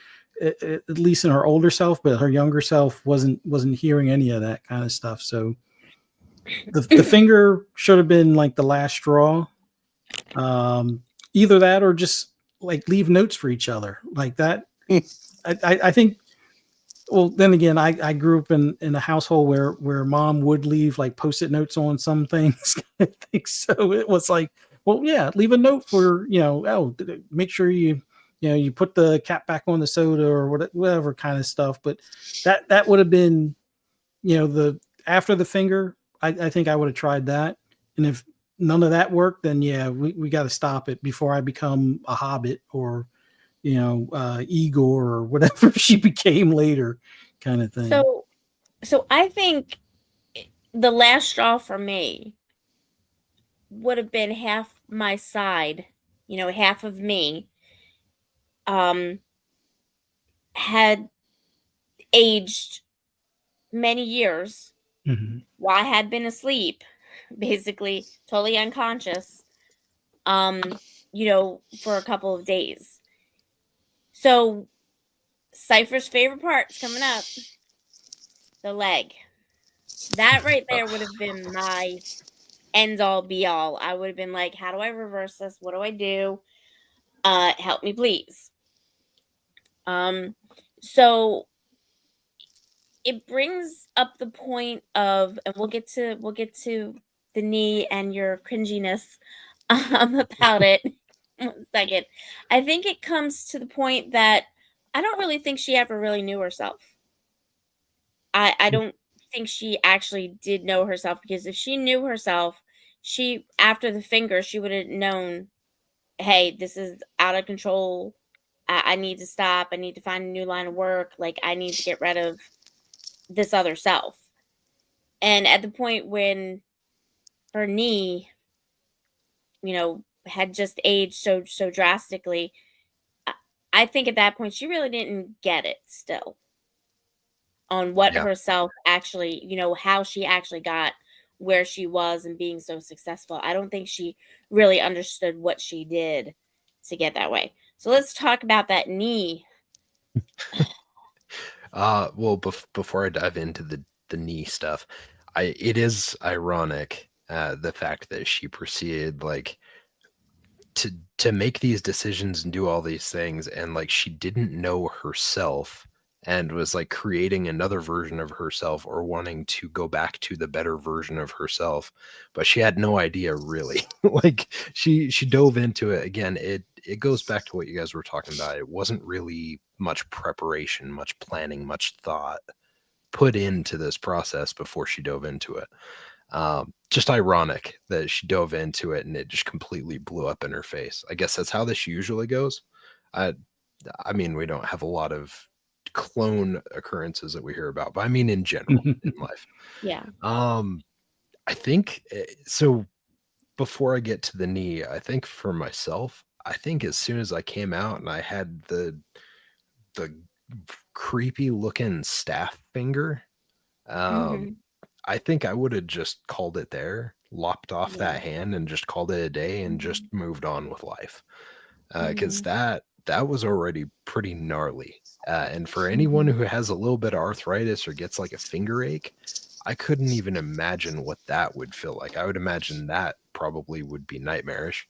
at least in her older self, but her younger self wasn't hearing any of that kind of stuff. So the finger should have been like the last straw. Either that or just like leave notes for each other like that. I think. Well, then again, I grew up in a household where mom would leave like post-it notes on some things. I think so. It was like, well, yeah, leave a note for, make sure you put the cap back on the soda or whatever kind of stuff. But that would have been, the after the finger. I think I would have tried that. And if none of that worked, then yeah, we got to stop it before I become a hobbit or Igor or whatever she became later, kind of thing. So I think the last straw for me would have been half my side, half of me, had aged many years while I had been asleep, basically totally unconscious, for a couple of days. So Cypher's favorite part's coming up. The leg. That right there would have been my end all be all. I would have been like, how do I reverse this? What do I do? Help me, please. So it brings up the point of, and we'll get to the knee and your cringiness about it. 1 second. I think it comes to the point that I don't really think she ever really knew herself. I don't think she actually did know herself, because if she knew herself, after the finger, she would have known, hey, this is out of control. I need to stop. I need to find a new line of work. Like, I need to get rid of this other self. And at the point when her knee, had just aged so drastically, I think at that point she really didn't get it still on what herself actually, how she actually got where she was and being so successful. I don't think she really understood what she did to get that way. So let's talk about that knee. Well, before I dive into the knee stuff, it is ironic the fact that she proceeded like to make these decisions and do all these things, and like she didn't know herself and was like creating another version of herself or wanting to go back to the better version of herself, but she had no idea really. Like she dove into it again. It goes back to what you guys were talking about. It wasn't really much preparation, much planning, much thought put into this process before she dove into it. Just ironic that she dove into it and it just completely blew up in her face. I guess that's how this usually goes. I mean, we don't have a lot of clone occurrences that we hear about, but I mean in general in life. Yeah. I think so. Before I get to the knee, I think for myself, I think as soon as I came out and I had the creepy looking staff finger, I think I would have just called it there, lopped off that hand and just called it a day and just moved on with life. Because that was already pretty gnarly. And for anyone who has a little bit of arthritis or gets like a finger ache, I couldn't even imagine what that would feel like. I would imagine that probably would be nightmarish.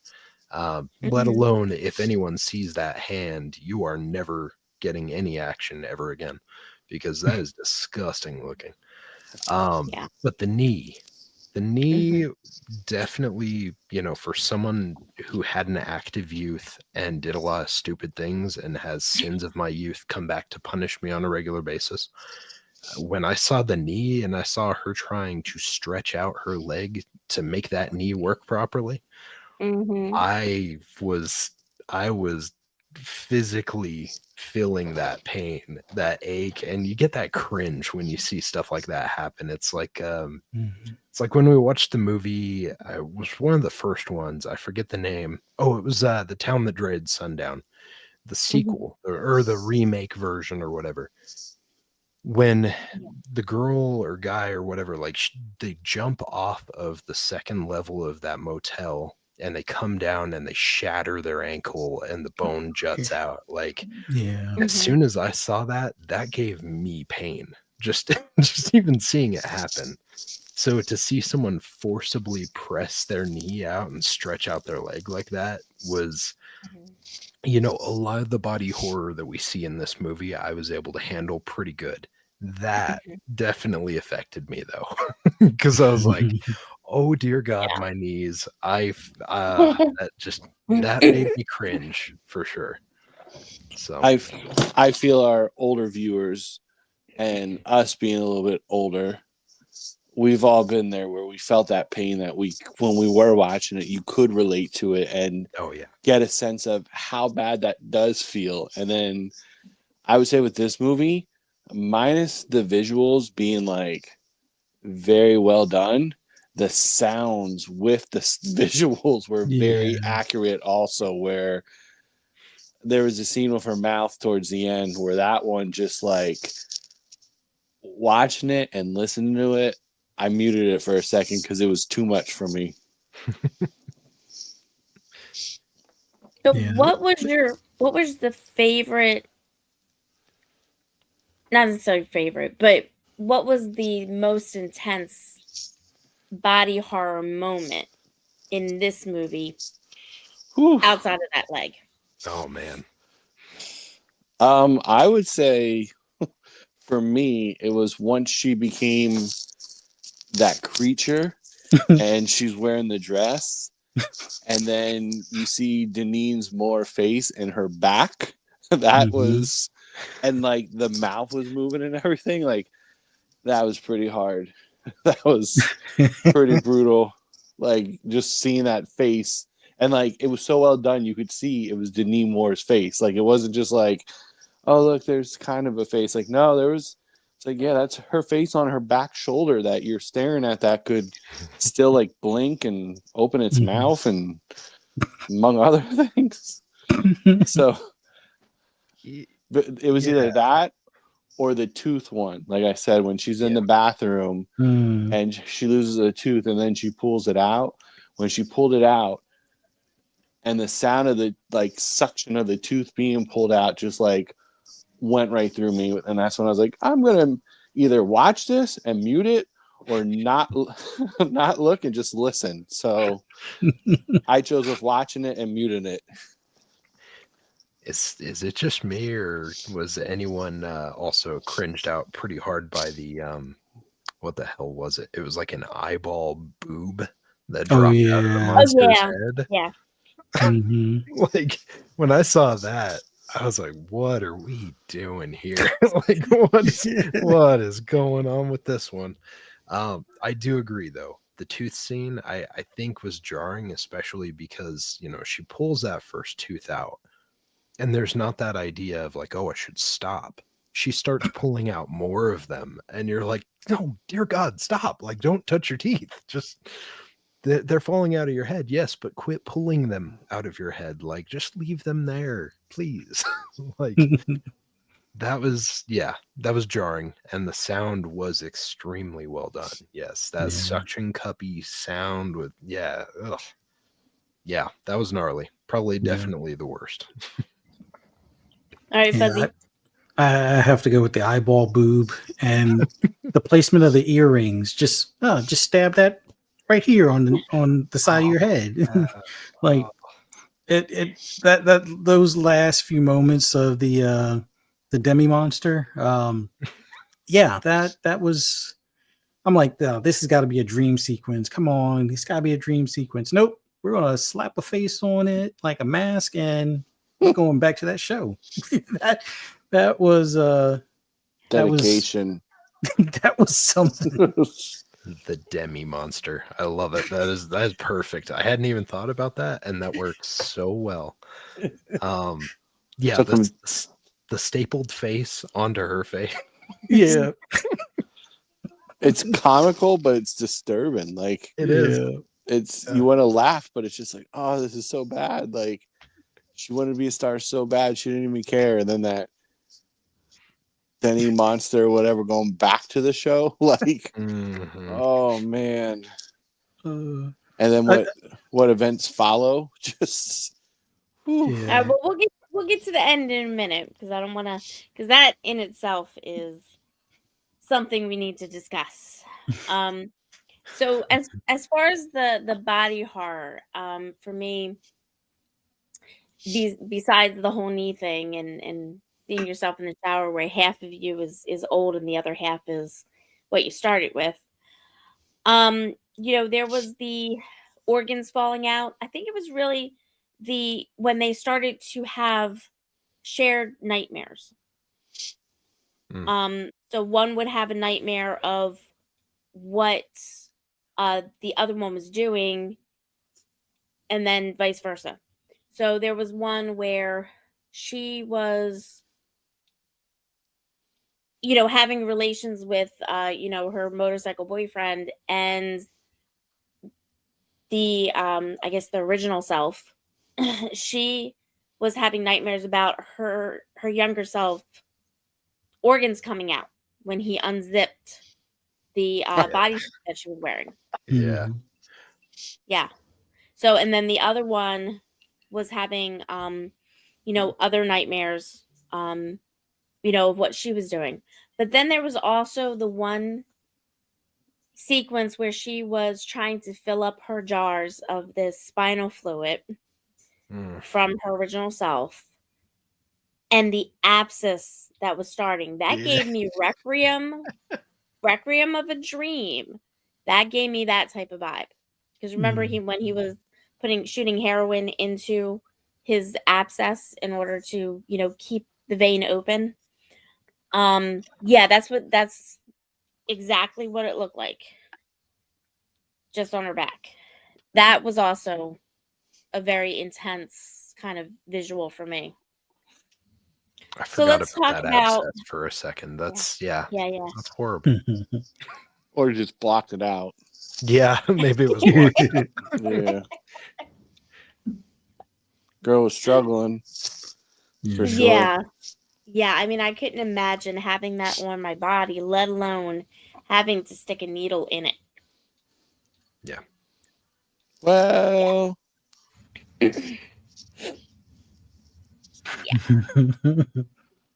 Let alone if anyone sees that hand, you are never getting any action ever again, because that is disgusting looking. But the knee definitely, for someone who had an active youth and did a lot of stupid things and has sins of my youth come back to punish me on a regular basis, when I saw the knee and I saw her trying to stretch out her leg to make that knee work properly, Mm-hmm. I was physically feeling that pain, that ache, and you get that cringe when you see stuff like that happen. It's like it's like when we watched the movie, it was one of the first ones. I forget the name. Oh, it was The Town That Dreads Sundown, the sequel or the remake version or whatever. When the girl or guy or whatever, like they jump off of the second level of that motel and they come down and they shatter their ankle and the bone juts out. Like Yeah. as soon as I saw that, that gave me pain. Just even seeing it happen. So to see someone forcibly press their knee out and stretch out their leg like that was, you know, a lot of the body horror that we see in this movie, I was able to handle pretty good. That definitely affected me though, because I was like, oh dear God, my knees. That made me cringe for sure. So I feel our older viewers and us being a little bit older, we've all been there where we felt that pain that when we were watching it, you could relate to it and oh yeah, get a sense of how bad that does feel. And then I would say with this movie, minus the visuals being like very well done, the sounds with the visuals were very accurate also, where there was a scene with her mouth towards the end where that one just like watching it and listening to it, I muted it for a second because it was too much for me. So what was the favorite, not necessarily favorite, but what was the most intense body horror moment in this movie outside of that leg? oh man. I would say for me, it was once she became that creature and she's wearing the dress, and then you see Denine's more face in her back. That was, and like the mouth was moving and everything. Like that was pretty hard. That was pretty brutal. Like just seeing that face, and like it was so well done. You could see it was Denine Moore's face. Like it wasn't just like, oh look, there's kind of a face. Like no, there was. It's like, yeah, that's her face on her back shoulder that you're staring at that could still like blink and open its mouth and among other things. So but it was either that or the tooth one. Like I said, when she's in the bathroom and she loses a tooth and then she pulls it out. When she pulled it out and the sound of the like suction of the tooth being pulled out just like went right through me, and that's when I was like, I'm gonna either watch this and mute it or not look and just listen. So I chose with watching it and muting it. Is it just me, or was anyone also cringed out pretty hard by the what the hell was it? It was like an eyeball boob that dropped out of the monster's head. Yeah. Like when I saw that, I was like, what are we doing here? Like what is going on with this one? I do agree though. The tooth scene I think was jarring, especially because, you know, she pulls that first tooth out and there's not that idea of like, oh, I should stop. She starts pulling out more of them and you're like, no, dear God, stop. Like, don't touch your teeth. Just they're falling out of your head, yes, but quit pulling them out of your head. Like, just leave them there, please. Like, that was jarring, and the sound was extremely well done. Yes, that suction cuppy sound with that was gnarly. Probably definitely the worst. All right, Fuzzy. I have to go with the eyeball boob and the placement of the earrings. Just stab that right here on the side of your head. Like those last few moments of the Demi monster. That was, I'm like, no, this has got to be a dream sequence. Come on, this got to be a dream sequence. Nope, we're gonna slap a face on it like a mask, and we're going back to that show. that was dedication. That was something. The Demi monster. I love it. That is perfect. I hadn't even thought about that, and that works so well. Yeah, Took him. the stapled face onto her face. Yeah. It's comical, but it's disturbing. Like It is. it's you want to laugh, but it's just like, oh, this is so bad. Like she wanted to be a star so bad she didn't even care, and then that Denny monster or whatever going back to the show, like, oh man. Uh, And then what events follow? Just yeah. But we'll get to the end in a minute because I don't want to, because that in itself is something we need to discuss. So as far as the body horror, for me, besides the whole knee thing and seeing yourself in the shower where half of you is old and the other half is what you started with. There was the organs falling out. I think it was really when they started to have shared nightmares. So one would have a nightmare of what the other one was doing, and then vice versa. So there was one where she was, having relations with, her motorcycle boyfriend, and the, I guess the original self, she was having nightmares about her younger self organs coming out when he unzipped the bodysuit that she was wearing. Yeah. Yeah. So, and then the other one was having, other nightmares, of what she was doing. But then there was also the one sequence where she was trying to fill up her jars of this spinal fluid from her original self. And the abscess that was starting, that gave me Requiem of a Dream. That gave me that type of vibe. Because remember when he was shooting heroin into his abscess in order to, keep the vein open. That's exactly what it looked like. Just on her back. That was also a very intense kind of visual for me. I So forgot let's about talk that about abscess for a second. That's yeah. That's Hmm. horrible. or just blocked it out. Yeah, maybe it was blocked. Yeah. Girl was struggling for sure. Yeah. Yeah, I mean, I couldn't imagine having that on my body, let alone having to stick a needle in it. Yeah. Well,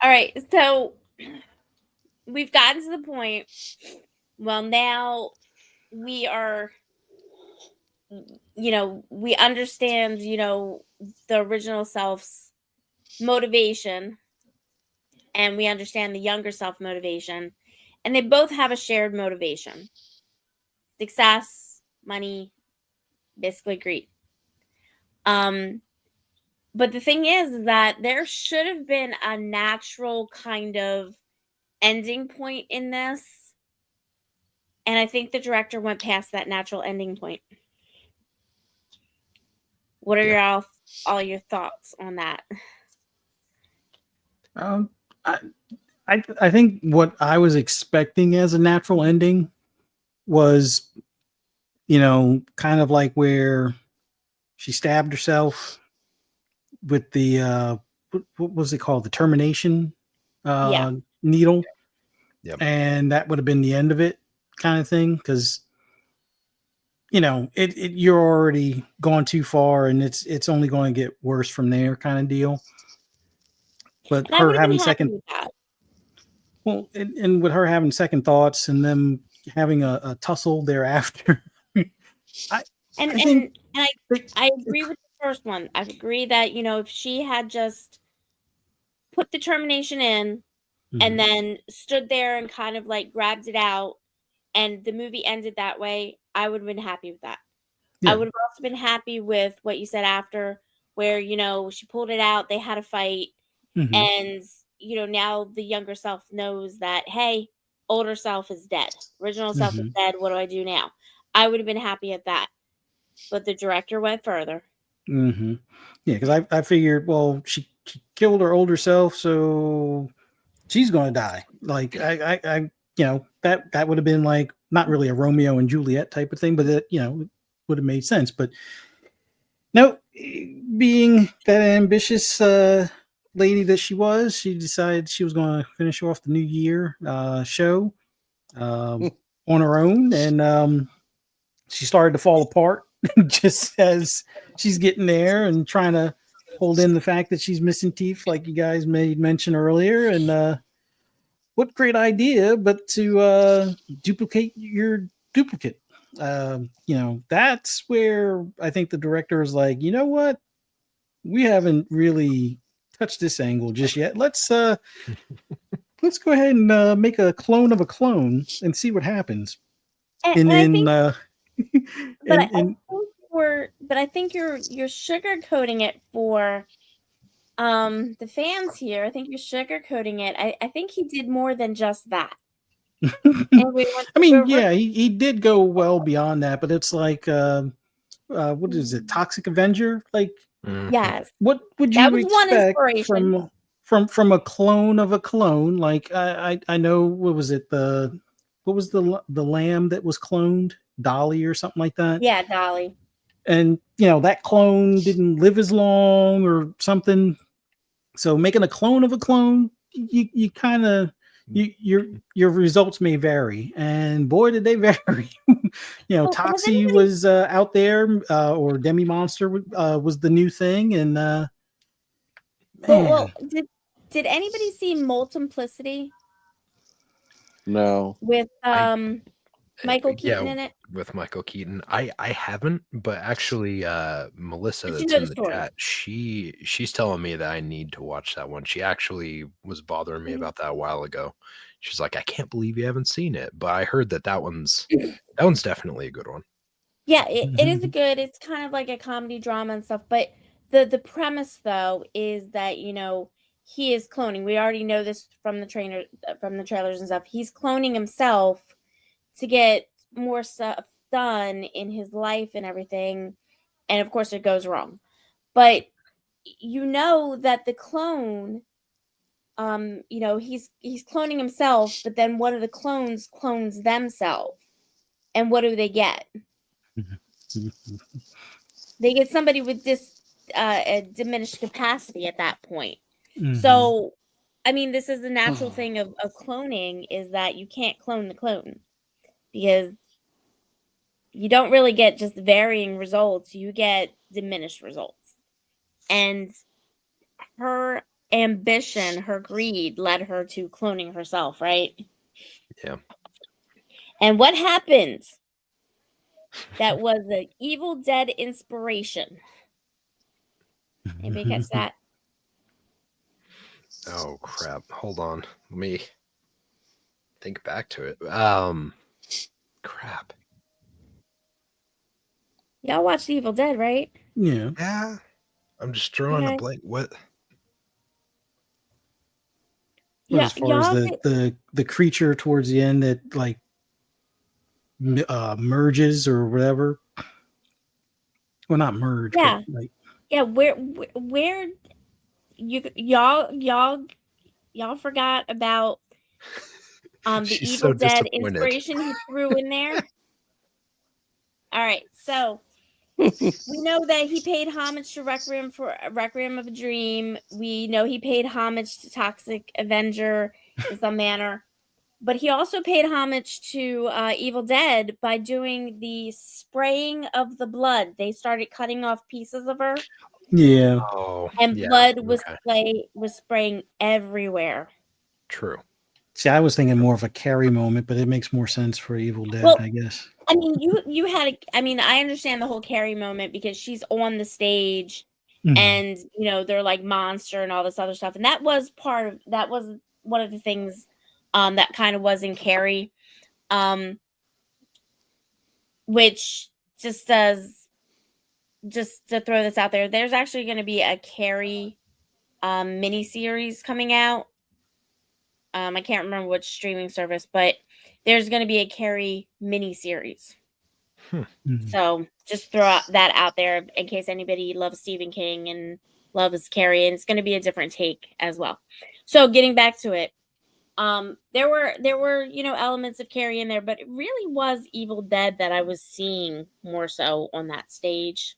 All right, so we've gotten to the point. Well, now we are, we understand, the original self's motivation, and we understand the younger self motivation, and they both have a shared motivation: success, money, basically greed. But the thing is that there should have been a natural kind of ending point in this. And I think the director went past that natural ending point. What are all your thoughts on that? I think what I was expecting as a natural ending was, kind of like where she stabbed herself with the what was it called, the termination needle. Yep. And that would have been the end of it, kind of thing, because you're already gone too far, and it's only going to get worse from there, kind of deal. But And I her would have having been happy with that. well, and with her having second thoughts and them having a tussle thereafter. I think I agree with the first one. I agree that, if she had just put the termination in and then stood there and kind of like grabbed it out and the movie ended that way, I would have been happy with that. Yeah. I would have also been happy with what you said after, where, she pulled it out, they had a fight, and, now the younger self knows that, hey, older self is dead. Original self is Mhm. dead. What do I do now? I would have been happy at that. But the director went further. Yeah, because I figured, well, she killed her older self, so she's going to die. Like that would have been like not really a Romeo and Juliet type of thing, but it would have made sense. But no, being that ambitious lady that she was, she decided she was going to finish off the New Year show on her own, and she started to fall apart just as she's getting there and trying to hold in the fact that she's missing teeth, like you guys made mention earlier. And what great idea, but to duplicate your duplicate. That's where I think the director is like, you know what? We haven't really touched this angle just yet. Let's go ahead and make a clone of a clone and see what happens. And And I then think, but and I think you're sugarcoating it for the fans here. I think you're sugarcoating it. I think he did more than just that. And we went I mean, we're- yeah, he did go well beyond that, but it's like what is it, Toxic Avenger? Like, yes, what would that you was one expect inspiration. from a clone of a clone? Like, I know, what was it, what was the lamb that was cloned, Dolly or something like that? Yeah, Dolly. And that clone didn't live as long or something. So making a clone of a clone, you kind of your results may vary, and boy did they vary. Well, has Toxie anybody was out there, or Demi Monster was the new thing, and well, man, did anybody see Multiplicity No. with Michael Keaton Yeah, in it? with Michael Keaton. I haven't, but actually Melissa Did you that's know in the the story? chat, she's telling me that I need to watch that one. She actually was bothering me about that a while ago. She's like, I can't believe you haven't seen it. But I heard that one's definitely a good one. Yeah, it is good. It's kind of like a comedy drama and stuff. But the premise though is that he is cloning. We already know this from the trailers and stuff. He's cloning himself to get more stuff done in his life and everything. And of course, it goes wrong. But that the clone, he's cloning himself. But then one of the clones clones themselves, and what do they get? They get somebody with this a diminished capacity at that point. So, I mean, this is the natural thing of cloning, is that you can't clone the clone, because you don't really get just varying results. You get diminished results. And her ambition, her greed led her to cloning herself, right? Yeah. And what happened? That was an Evil Dead inspiration. Anybody catch that? Oh crap. Hold on. Let me think back to it. Crap. Y'all watched Evil Dead, right? Yeah. Yeah. I'm just drawing a Okay. blank. What? But as far as Y'all the creature towards the end that like merges or whatever. Well, not merge, yeah. but like Yeah, where y'all forgot about the She's Evil so Dead disappointed. inspiration he threw in there? All right, so we know that he paid homage to Requiem of a Dream. We know he paid homage to Toxic Avenger in some manner. But he also paid homage to Evil Dead by doing the spraying of the blood. They started cutting off pieces of her, yeah. Oh, and yeah. blood was Okay. spraying everywhere. True. See, I was thinking more of a Carrie moment, but it makes more sense for Evil Dead, Well, I guess. I mean, you had I understand the whole Carrie moment, because she's on the stage and they're like monster and all this other stuff, and that was one of the things that kind of was in Carrie, which just to throw this out there, there's actually going to be a Carrie mini series coming out. I can't remember which streaming service, but there's going to be a Carrie miniseries. So just throw that out there in case anybody loves Stephen King and loves Carrie, and it's going to be a different take as well. So getting back to it, there were elements of Carrie in there, but it really was Evil Dead that I was seeing more so on that stage,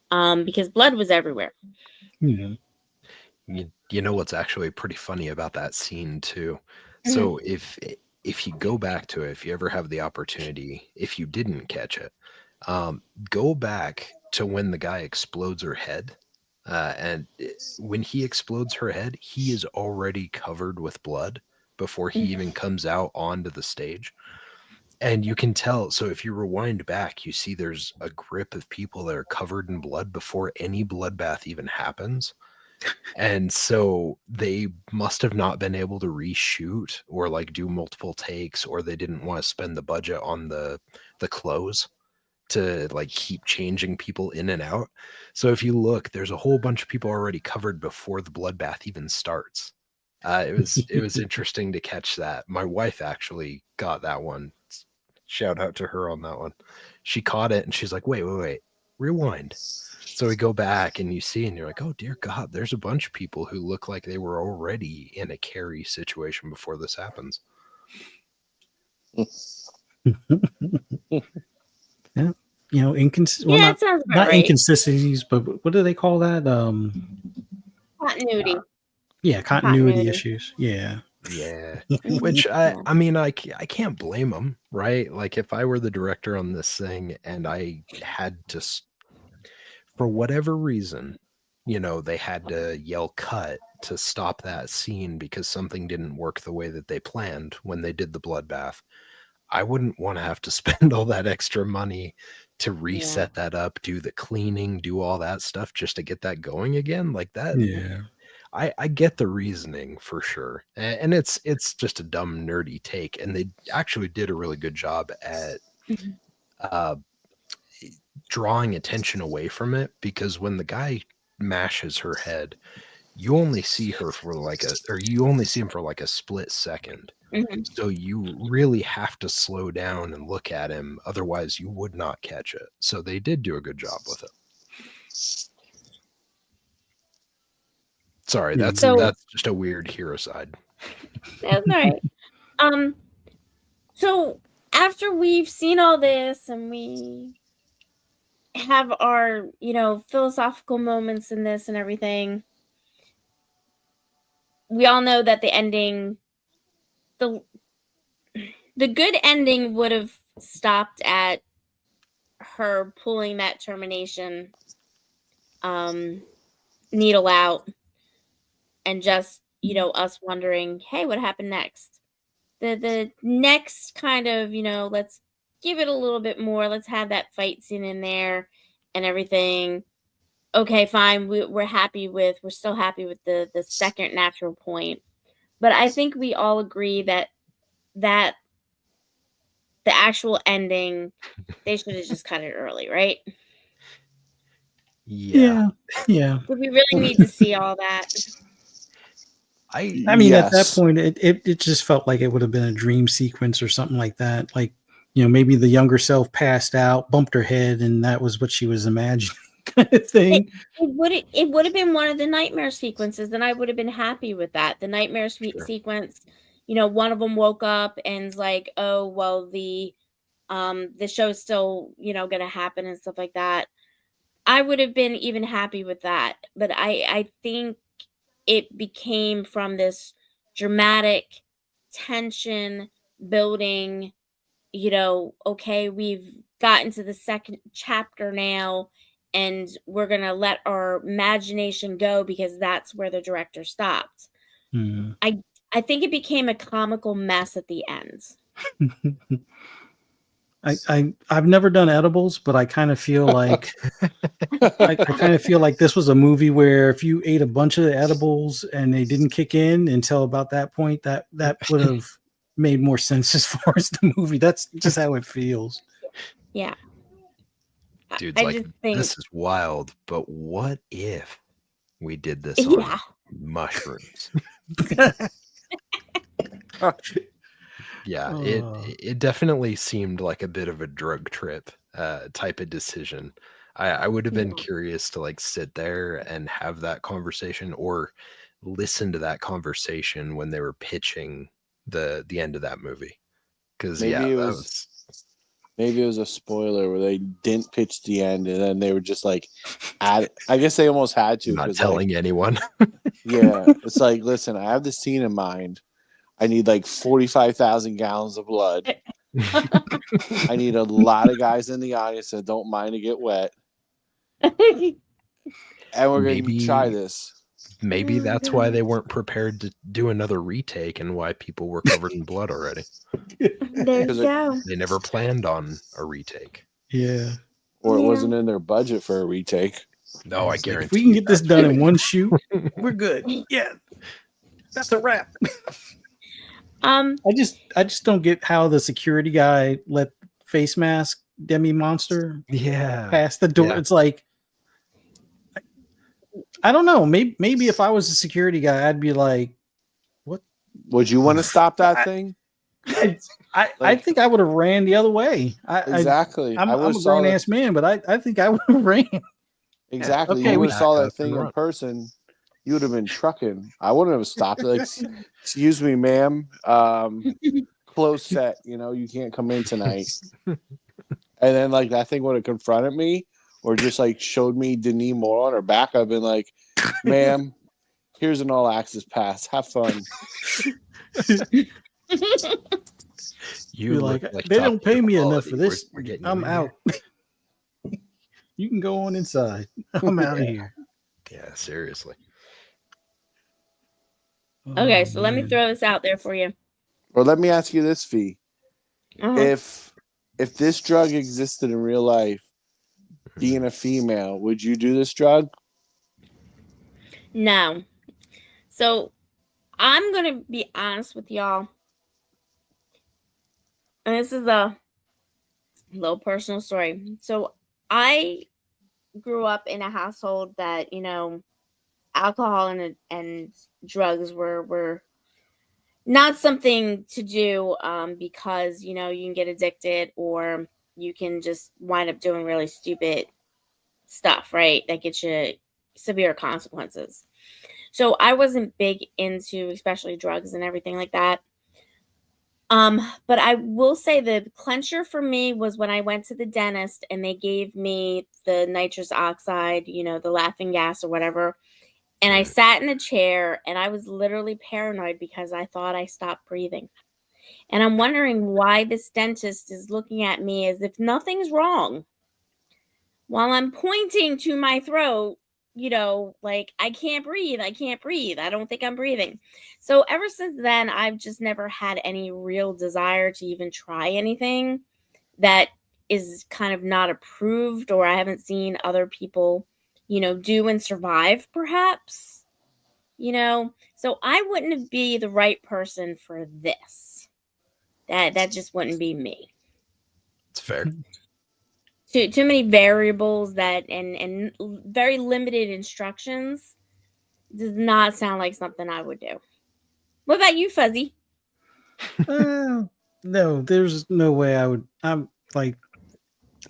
because blood was everywhere. Yeah. You know what's actually pretty funny about that scene too? So if you go back to it, if you ever have the opportunity, if you didn't catch it, go back to when the guy explodes her head. When he explodes her head, he is already covered with blood before he even comes out onto the stage. And you can tell. So if you rewind back, you see there's a grip of people that are covered in blood before any bloodbath even happens. And so they must have not been able to reshoot or like do multiple takes, or they didn't want to spend the budget on the clothes to like keep changing people in and out. So if you look, there's a whole bunch of people already covered before the bloodbath even starts. It was interesting to catch that. My wife actually got that one. Shout out to her on that one. She caught it and she's like, wait, rewind. So we go back and you see, and you're like, oh dear God, there's a bunch of people who look like they were already in a Carrie situation before this happens. Yeah. That sounds about not right. inconsistencies, but what do they call that? Continuity. Yeah, continuity issues. Yeah. Yeah. Which I mean, I can't blame them, right? Like if I were the director on this thing and I had to, for whatever reason, they had to yell cut to stop that scene because something didn't work the way that they planned when they did the bloodbath. I wouldn't want to have to spend all that extra money to reset that up, do the cleaning, do all that stuff just to get that going again. Like that. Yeah. I get the reasoning for sure. And it's just a dumb, nerdy take. And they actually did a really good job at drawing attention away from it, because when the guy mashes her head, you only see her for you only see him for like a split second. So you really have to slow down and look at him. Otherwise you would not catch it. So they did do a good job with it. Sorry, that's just a weird hero side. That's all right. So after we've seen all this and we have our, philosophical moments in this and everything, we all know that the ending, the good ending would have stopped at her pulling that termination needle out, and just, us wondering, hey, what happened next? The next kind of, let's give it a little bit more. Let's have that fight scene in there and everything. Okay, fine. We're still happy with the second natural point. But I think we all agree that the actual ending, they should have just cut it early, right? Yeah. Do we really need to see all that? I mean, at that point, it just felt like it would have been a dream sequence or something like that. Like, maybe the younger self passed out, bumped her head, and that was what she was imagining, kind of thing. It would have been one of the nightmare sequences, and I would have been happy with that. The nightmare sequence, one of them woke up and's like, oh, well, the show's still, going to happen and stuff like that. I would have been even happy with that. But I think it became from this dramatic tension building, okay, we've gotten to the second chapter now, and we're going to let our imagination go because that's where the director stopped. I think it became a comical mess at the end. I've never done edibles, but I kind of feel like I kind of feel like this was a movie where if you ate a bunch of edibles and they didn't kick in until about that point, that would have made more sense as far as the movie. That's just how it feels. Yeah. Dude's like, this is wild, but what if we did this on mushrooms? Yeah, Oh. it definitely seemed like a bit of a drug trip type of decision. I would have been Yeah. curious to like sit there and have that conversation or listen to that conversation when they were pitching the end of that movie. Because Maybe it that was maybe it was a spoiler where they didn't pitch the end and then they were just like I guess they almost had to not because telling anyone. yeah, it's like, listen, I have the scene in mind. I need like 45,000 gallons of blood. I need a lot of guys in the audience that don't mind to get wet. And we're going to try this. Maybe Oh, that's why they gosh. weren't prepared to do another retake and why people were covered in blood already. There you 'Cause go. They never planned on a retake. Yeah. Or it Yeah. wasn't in their budget for a retake. No, I It's like, guarantee if we can get this that's done right. in one shoot, we're good. Yeah. That's a wrap. Um, I just don't get how the security guy let face mask Demi monster Yeah. past the door. Yeah. It's like, I don't know. Maybe if I was a security guy, I'd be like, Would you want to stop that thing? I think I would have ran the other way. Exactly. I'm I would a have saw grown that. ass man, but I think I would have ran. Exactly. Okay, You we would have saw back that up and thing in run. person. You would have been trucking. I wouldn't have stopped it. Like, excuse me, ma'am. Close set. You know, you can't come in tonight. And then like that thing would have confronted me, or just like showed me Demi Moore on her back. I've been like, ma'am, here's an all access pass. Have fun. You Be look like, like they top don't pay tier me enough quality. for this. We're getting you I'm in out. You can go on inside. I'm out of here. here. Yeah, seriously. okay, Oh, so let me man. throw this out there for you. Or let me ask you this, Fee. Uh-huh. If this drug existed in real life, being a female, would you do this drug? No. So I'm gonna be honest with y'all. And this is a little personal story. So I grew up in a household that, alcohol and drugs were not something to do because, you can get addicted or you can just wind up doing really stupid stuff, right? That gets you severe consequences. So I wasn't big into especially drugs and everything like that. But I will say the clencher for me was when I went to the dentist and they gave me the nitrous oxide, the laughing gas or whatever. And I sat in a chair and I was literally paranoid because I thought I stopped breathing. And I'm wondering why this dentist is looking at me as if nothing's wrong while I'm pointing to my throat, like I can't breathe. I can't breathe. I don't think I'm breathing. So ever since then, I've just never had any real desire to even try anything that is kind of not approved or I haven't seen other people, do and survive perhaps, So I wouldn't be the right person for this. That just wouldn't be me. It's fair. Too many variables that and very limited instructions does not sound like something I would do. What about you, Fuzzy? No, there's no way I would. I'm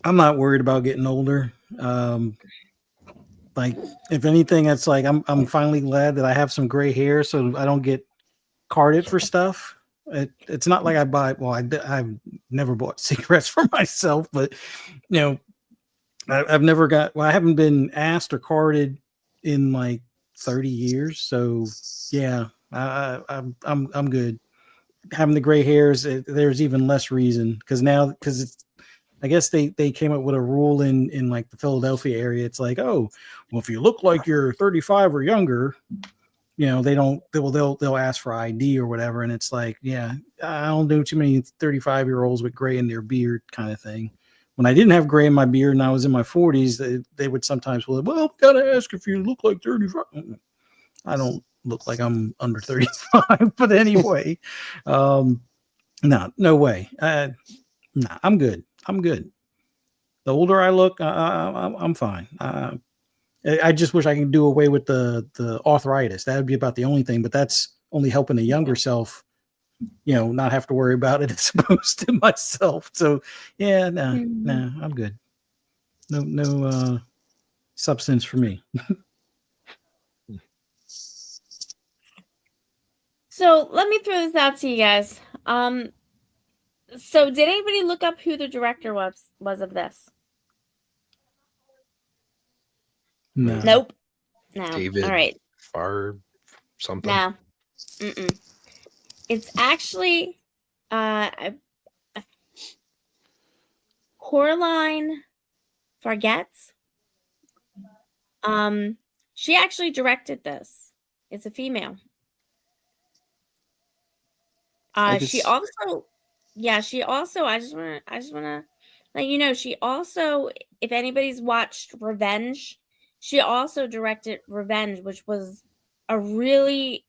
not worried about getting older. Like if anything, it's like I'm finally glad that I have some gray hair, so I don't get carded for stuff. It's not like I buy. Well, I've never bought cigarettes for myself, but I've never got. Well, I haven't been asked or carded in like 30 years. So yeah, I'm good. Having the gray hairs, there's even less reason because it's. I guess they came up with a rule in like the Philadelphia area. It's like, oh, well, if you look like you're 35 or younger, they'll ask for ID or whatever. And it's like, yeah, I don't know too many 35-year-olds with gray in their beard kind of thing. When I didn't have gray in my beard and I was in my 40s, they would sometimes well, gotta ask if you look like 35. I don't look like I'm under 35, but anyway, no way. I'm good. I'm good. The older I look, I'm fine. I just wish I could do away with the arthritis. That would be about the only thing, but that's only helping the younger self not have to worry about it as opposed to myself. So yeah, no, I'm good. No substance for me. So let me throw this out to you guys. So did anybody look up who the director was of this? No. Nope. No. David All right. Farr something. No. It's actually Coraline Fargetz. She actually directed this. It's a female. She also I just wanna let you know, she also, if anybody's watched Revenge, she also directed Revenge, which was a really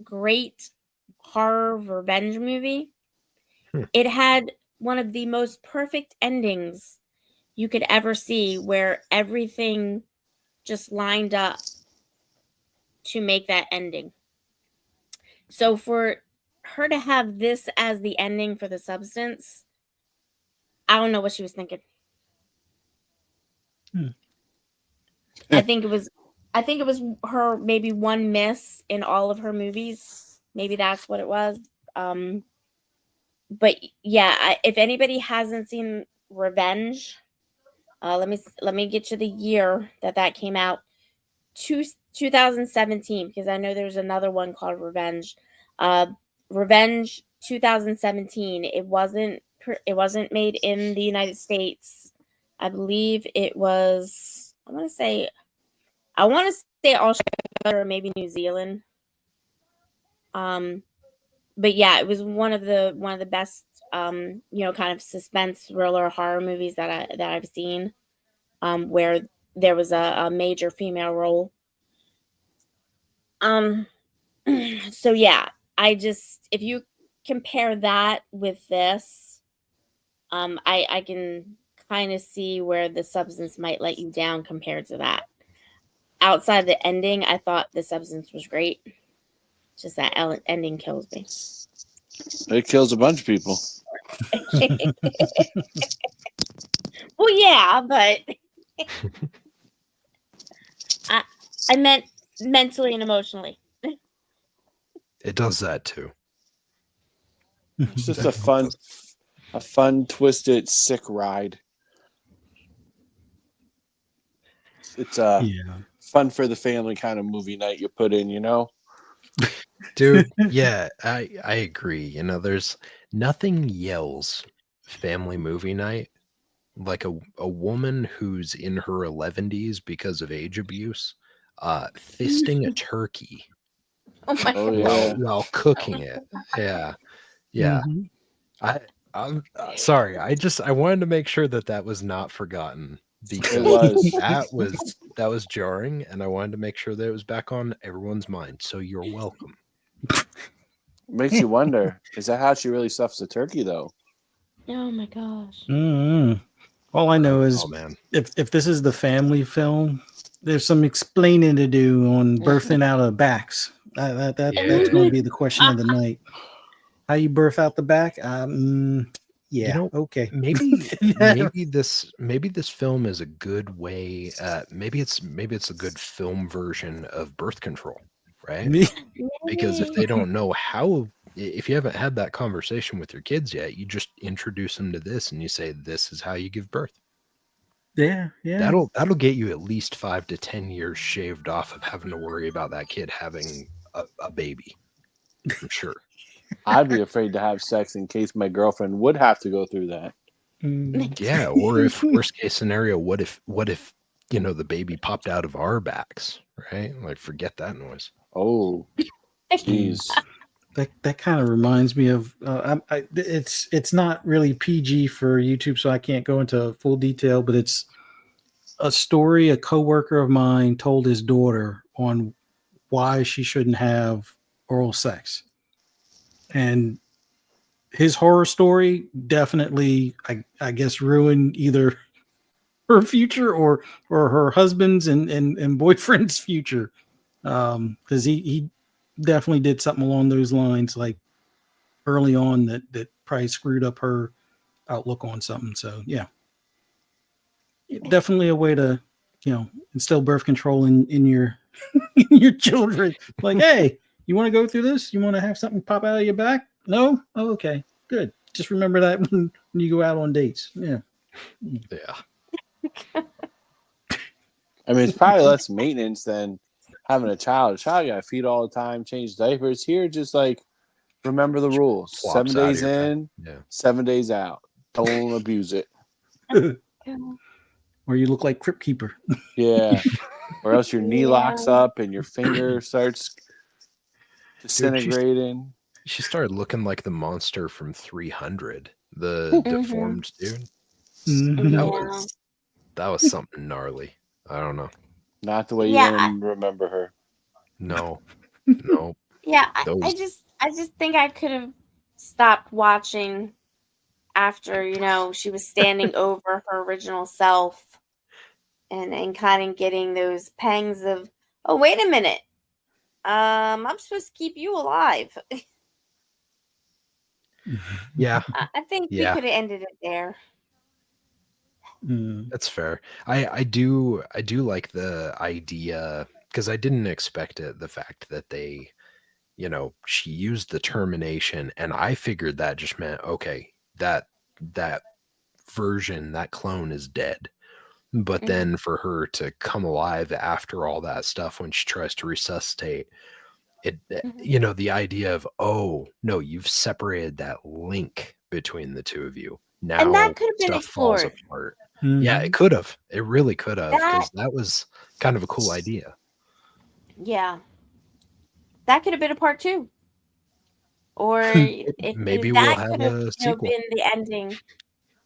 great horror revenge movie. It had one of the most perfect endings you could ever see, where everything just lined up to make that ending. So for her to have this as the ending for The Substance, I don't know what she was thinking. I think it was her maybe one miss in all of her movies. Maybe that's what it was. But yeah, if anybody hasn't seen Revenge, let me get you the year that came out. 2017, because I know there's another one called Revenge. Revenge 2017. It wasn't made in the United States. I believe it was. I want to say Australia or maybe New Zealand. But yeah, it was one of the best kind of suspense thriller horror movies that I've seen, where there was a major female role. So yeah, if you compare that with this, I can kind of see where The Substance might let you down compared to that. Outside the ending, I thought The Substance was great. Just that ending kills me. It kills a bunch of people. Well, yeah, but I meant mentally and emotionally. It does that too. It's just a fun, twisted, sick ride. It's a fun for the family kind of movie night you put in, Dude, yeah, I agree. There's nothing yells family movie night like a woman who's in her 11s because of age abuse, fisting a turkey while cooking it. Yeah. I'm sorry. I wanted to make sure that was not forgotten, because that was jarring, and I wanted to make sure that it was back on everyone's mind. So you're welcome. Makes you wonder, is that how she really stuffs the turkey, though? Oh my gosh. All I know is, man, if this is the family film, there's some explaining to do on birthing out of backs. That's going to be the question of the night. How you birth out the back? Okay. Maybe this film is a good way. Maybe it's a good film version of birth control, right? Because if they don't know how, if you haven't had that conversation with your kids yet, you just introduce them to this and you say, "This is how you give birth." Yeah. That'll get you at least 5 to 10 years shaved off of having to worry about that kid having a baby. I'm sure. I'd be afraid to have sex in case my girlfriend would have to go through that. Yeah, or if worst case scenario, what if the baby popped out of our backs, right? Like, forget that noise. Oh, jeez. That kind of reminds me of it's not really PG for YouTube, so I can't go into full detail, but it's a story a coworker of mine told his daughter on why she shouldn't have oral sex. And his horror story definitely, I guess, ruined either her future or her husband's and boyfriend's future. Because he definitely did something along those lines. Like, early on that probably screwed up her outlook on something. So yeah, definitely a way to, instill birth control in your in your children. Like, hey, you want to go through this? You want to have something pop out of your back? No? Oh, okay, good. Just remember that when you go out on dates. Yeah. Yeah. I mean, it's probably less maintenance than having a child. A child you gotta feed all the time, change diapers. Here, just like remember the rules: Flops 7 out of days your back. in, Yeah. 7 days out. Don't abuse it. Or you look like Crypt Keeper. Yeah, or else your knee locks Yeah. up and your finger starts disintegrating. She started looking like the monster from 300, the deformed dude. Mhm. That was something gnarly. I don't know. Not the way you Yeah, want to remember her. No. Yeah, Those I just think I could have stopped watching after, she was standing over her original self and kind of getting those pangs of, oh, wait a minute. I'm supposed to keep you alive. Yeah. I think we Yeah. could have ended it there. That's fair. I do like the idea, because I didn't expect it, the fact that they, she used the termination, and I figured that just meant, okay, that version, that clone is dead. But then for her to come alive after all that stuff when she tries to resuscitate it, the idea of, oh no, you've separated that link between the two of you. And Now that could have been stuff falls explored. apart. Mhm. Yeah, it could have. It really could have, That, because that was kind of a cool idea. yeah, that could have been a part 2. Or Maybe we'll that have could have, a sequel. been the ending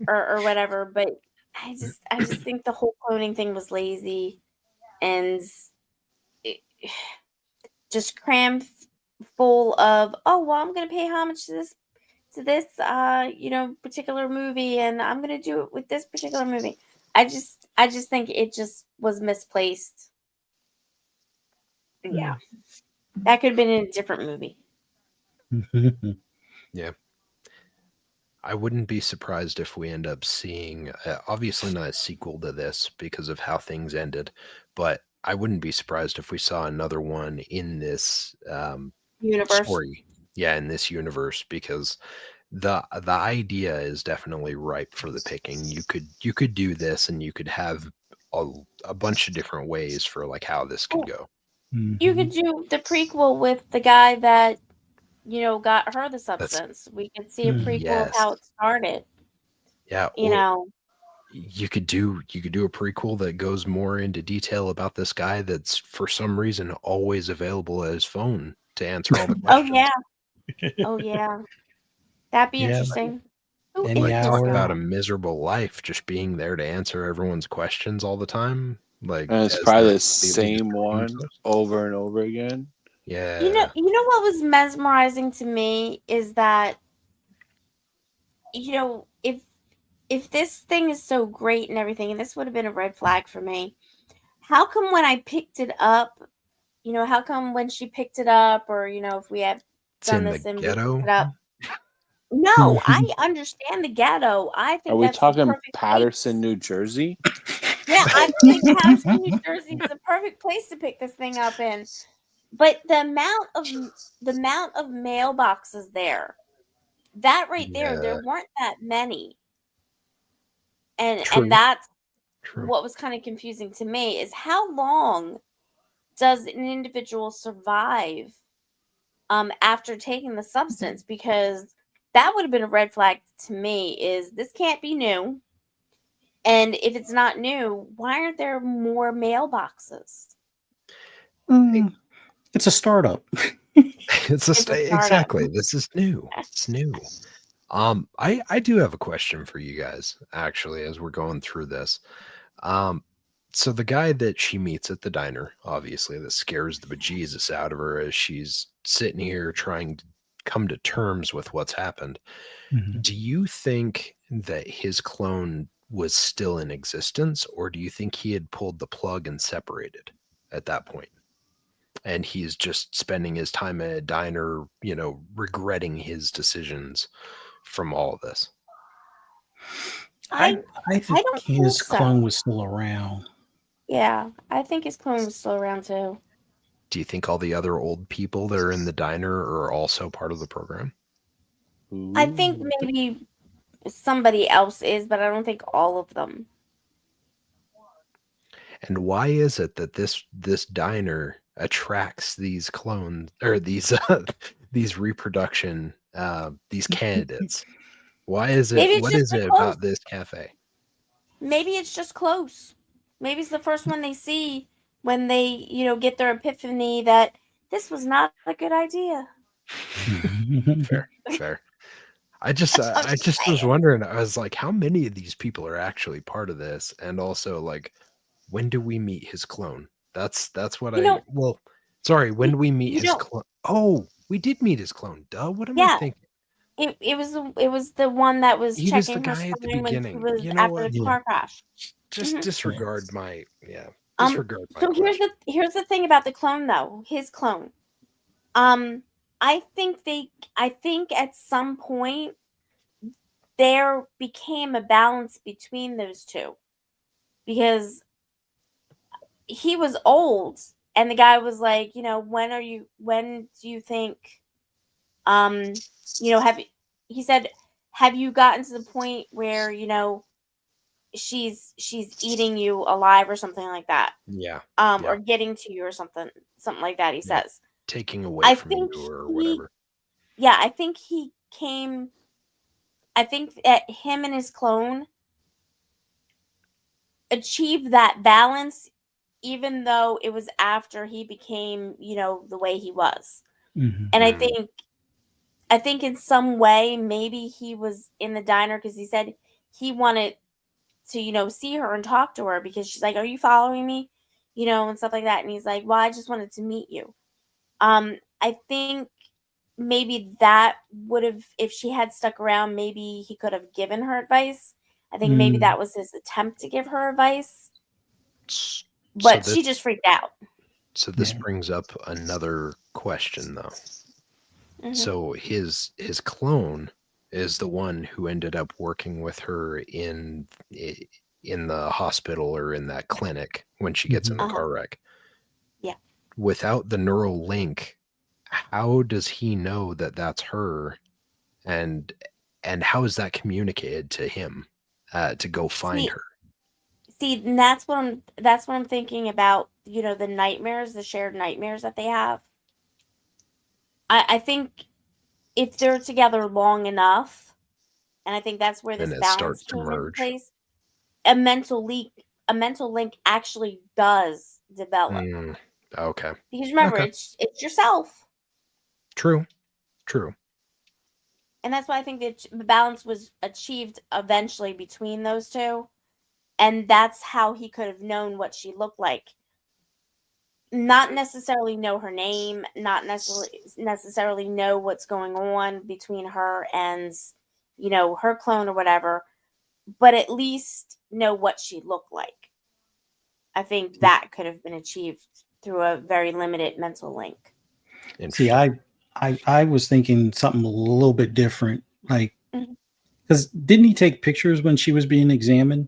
or whatever. But I just think the whole cloning thing was lazy and it, just crammed full of, oh well, I'm gonna pay homage to this particular movie, and I'm gonna do it with this particular movie. I just think it just was misplaced. Yeah, that could have been in a different movie. Yeah. I wouldn't be surprised if we end up seeing, obviously not a sequel to this because of how things ended, but I wouldn't be surprised if we saw another one in this Universe. story. Yeah, in this universe, because the idea is definitely ripe for the picking. You could do this, and you could have a bunch of different ways for like how this could go. You could do the prequel with the guy that got her the substance. We could see a prequel of how it started. Yeah, you could do a prequel that goes more into detail about this guy that's for some reason always available at his phone to answer all the questions. Oh yeah, that'd be interesting. Who Any is this Talk hour. about a guy? miserable life, just being there to answer everyone's questions all the time. Like, And it's as probably they're the completely same destroying one themselves. over and over again. Yeah. You know what was mesmerizing to me is that if this thing is so great and everything, and this would have been a red flag for me. How come when I picked it up, how come when she picked it up, or if we had It's done in the this and we picked ghetto. it up? No, I understand the ghetto. I Are think we that's the talking perfect Patterson, place. New Jersey? Yeah, I think Patterson, New Jersey is the perfect place to pick this thing up in. But the amount of mailboxes there, that right there Yeah. weren't that many. And True. that's True. what was kind of confusing to me is how long does an individual survive after taking the substance? Because that would have been a red flag to me is this can't be new. And if it's not new, why aren't there more mailboxes? It's a startup. It's It's a startup. exactly. This is new. It's new. I do have a question for you guys, actually, as we're going through this. So the guy that she meets at the diner, obviously, that scares the bejesus out of her as she's sitting here trying to come to terms with what's happened. Do you think that his clone was still in existence, or do you think he had pulled the plug and separated at that point? and he's just spending his time at a diner, regretting his decisions from all of this. I think don't his think so. clone was still around. Yeah, I think his clone was still around too. Do you think all the other old people that are in the diner are also part of the program? I think maybe somebody else is, but I don't think all of them. And why is it that this diner attracts these clones or these these reproduction these candidates? Why is it? Maybe it's What just is the it close. about this cafe? Maybe it's just close. Maybe it's the first one they see when they, get their epiphany that this was not a good idea. Fair. I just was wondering. I was like, how many of these people are actually part of this? And also, like, when do we meet his clone? That's what when do we meet his clone? Oh, we did meet his clone. Duh. What am I thinking? It was the one that was He was the checking her guy at the spine when she beginning. was You know after what? the car crash. Just Mhm. disregard my disregard my So question. here's the thing about the clone though, his clone. I think at some point there became a balance between those two because he was old and the guy was like, when do you think he said, have you gotten to the point where, she's eating you alive or something like that? Yeah. Or getting to you or something like that, he says. Taking away from you or whatever. I think that him and his clone achieved that balance, even though it was after he became, the way he was. Mhm. And I think in some way, maybe he was in the diner because he said he wanted to, see her and talk to her because she's like, are you following me? And stuff like that. And he's like, well, I just wanted to meet you. I think maybe that would have, if she had stuck around, maybe he could have given her advice. I think maybe that was his attempt to give her advice. But she just freaked out. So this brings up another question though. Mm-hmm. So his clone is the one who ended up working with her in the hospital or in that clinic when she gets in the car wreck. Yeah. Without the neural link, how does he know that that's her, and how is that communicated to him to go find her? See, and that's what I'm thinking about. The nightmares, the shared nightmares that they have. I think if they're together long enough, and I think that's where this And it balance starts to came into merge. place. A mental link actually does develop. Okay. Because remember, it's yourself. True. And that's why I think that the balance was achieved eventually between those two. And that's how he could have known what she looked like. Not necessarily know her name, not necessarily know what's going on between her and, her clone or whatever, but at least know what she looked like. I think that could have been achieved through a very limited mental link. See, I was thinking something a little bit different, like because didn't he take pictures when she was being examined?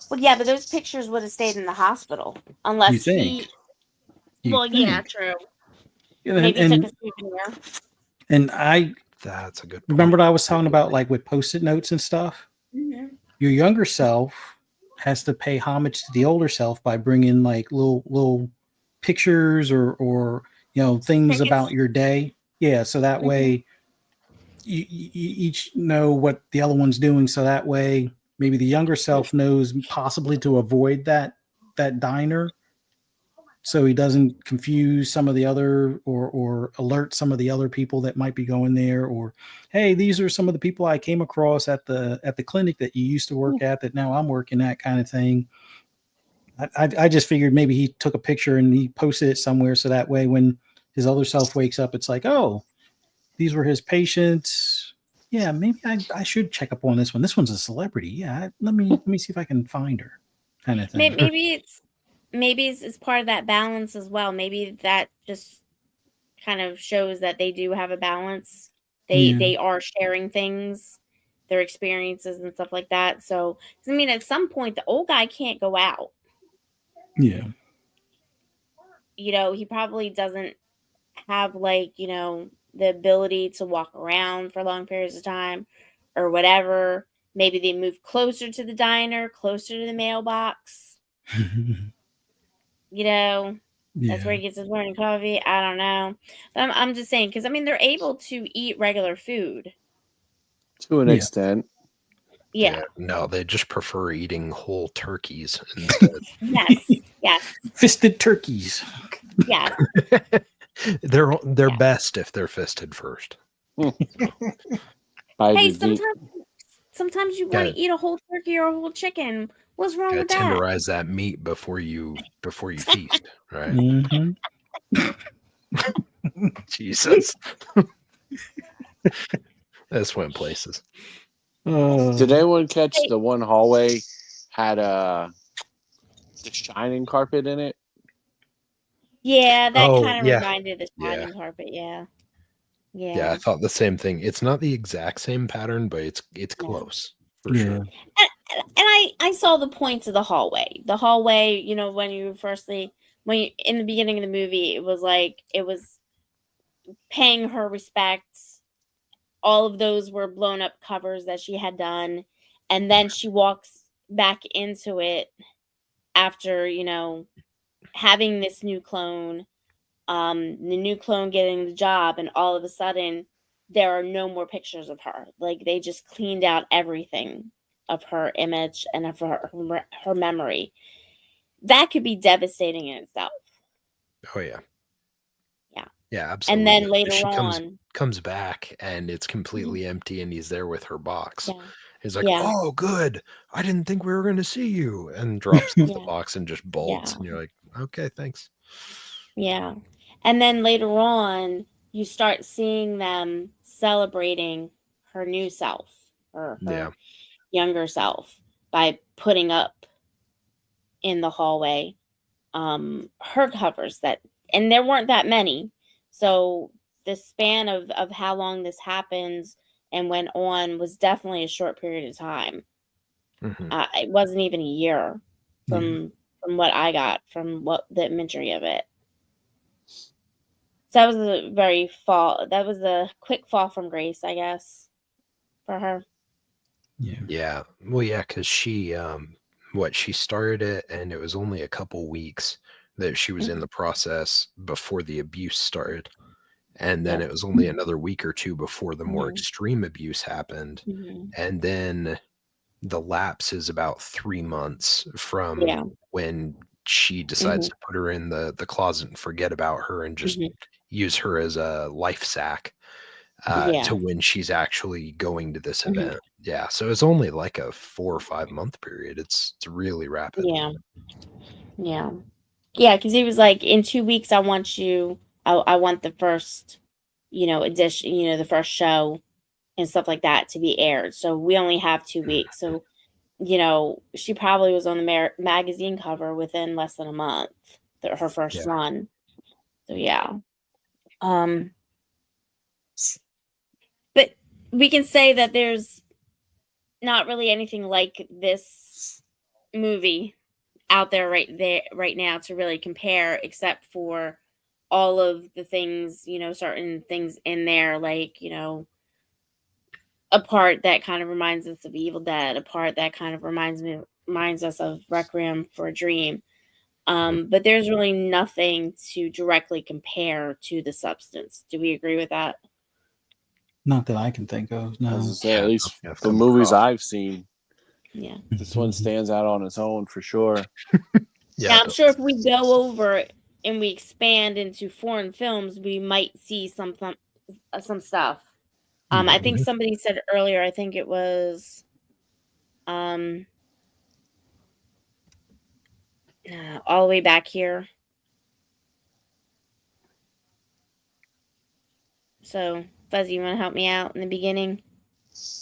Well, yeah, but those pictures would have stayed in the hospital unless You think? Yeah, true. And, Maybe he took a souvenir. And that's a good point. Remember what I was talking about, like with Post-it notes and stuff? Mm-hmm. Your younger self has to pay homage to the older self by bringing like little pictures or things about your day. Yeah, so that way you each know what the other one's doing. So that way maybe the younger self knows possibly to avoid that diner, so he doesn't confuse some of the other or alert some of the other people that might be going there, or hey, these are some of the people I came across at the clinic that you used to work at that now I'm working at, kind of thing. I just figured maybe he took a picture and he posted it somewhere so that way when his other self wakes up, it's like, oh, these were his patients. Yeah, maybe I should check up on this one. This one's a celebrity. Yeah, let me see if I can find her, kind of thing. maybe it's part of that balance as well. Maybe that just kind of shows that they do have a balance. Yeah. They are sharing things, their experiences and stuff like that. So, 'cause I mean, at some point, the old guy can't go out. Yeah. You know, he probably doesn't have like, the ability to walk around for long periods of time or whatever. Maybe they move closer to the diner, closer to the mailbox. You know, that's where Yeah. he gets his morning coffee. I don't know. But I'm just saying, because I mean, they're able to eat regular food. To an Yeah. extent. Yeah. No, they just prefer eating whole turkeys instead. Yes. Yes. Fisted turkeys. Yes. They're Yeah. best if they're fisted first. Hey, sometimes you want Gotta, to eat a whole turkey or a whole chicken. What's wrong gotta with that? tenderize that meat before you feast, right? Mhm. Jesus. This went places. Did anyone catch Hey. the one hallway had the shining carpet in it? Yeah, that Oh, kind of yeah. reminded the Yeah. shining carpet. Yeah. Yeah, I thought the same thing. It's not the exact same pattern, but it's No. close for Yeah. And sure. I saw the points of the hallway. The hallway, when you in the beginning of the movie, it was paying her respects. All of those were blown up covers that she had done, and then she walks back into it after, having this new clone, the new clone getting the job, and all of a sudden there are no more pictures of her. Like they just cleaned out everything of her image and of her memory. That could be devastating in itself. Oh yeah. Yeah. Yeah, And absolutely. then later She on, comes back and it's Mhm. completely empty and he's there with her box. Yeah. He's like, Yeah. "Oh, good. I didn't think we were going to see you." And drops the Yeah. box and just bolts Yeah. and you're like, "Okay, thanks." Yeah. And then later on, you start seeing them celebrating her new self or Yeah. her younger self by putting up in the hallway her covers and there weren't that many. So the span of how long this happens and went on was definitely a short period of time. Mhm. It wasn't even a year Yeah. from what I got from what the imagery of it. So that was that was a quick fall from grace, I guess, for her. Yeah. Yeah. Well, yeah, cuz she started it and it was only a couple weeks that she was in Mhm. the process before the abuse started. And then Yes. it was only another week or two before the more Mhm. extreme abuse happened. Mhm. And then the lapse is about 3 months from Yeah. when she decides Mhm. to put her in the closet and forget about her and just Mhm. use her as a life sack, Yeah. to when she's actually going to this Mhm. event. Yeah, so it's only like a 4 or 5 month period. It's really rapid. Yeah. Yeah. Yeah, because he was like, in 2 weeks, I want you. I want the first, edition, the first show and stuff like that to be aired. So we only have 2 weeks. So, she probably was on the magazine cover within less than a month, her first Yeah. run. So yeah. Um, but we can say that there's not really anything like this movie out there right now to really compare, except for all of the things, certain things in there, like, a part that kind of reminds us of Evil Dead, a part that kind of reminds us of Requiem for a Dream. But there's really nothing to directly compare to The Substance. Do we agree with that? Not that I can think of. As No. I say, Yeah, at least nothing I've the come movies across. I've seen, Yeah. this one stands out on its own for sure. Yeah, Now, it I'm does. sure if we go over and we expand into foreign films, we might see some stuff. I think Mhm. somebody said earlier, I think it was um all the way back here. So, Fuzzy, you want to help me out in the beginning?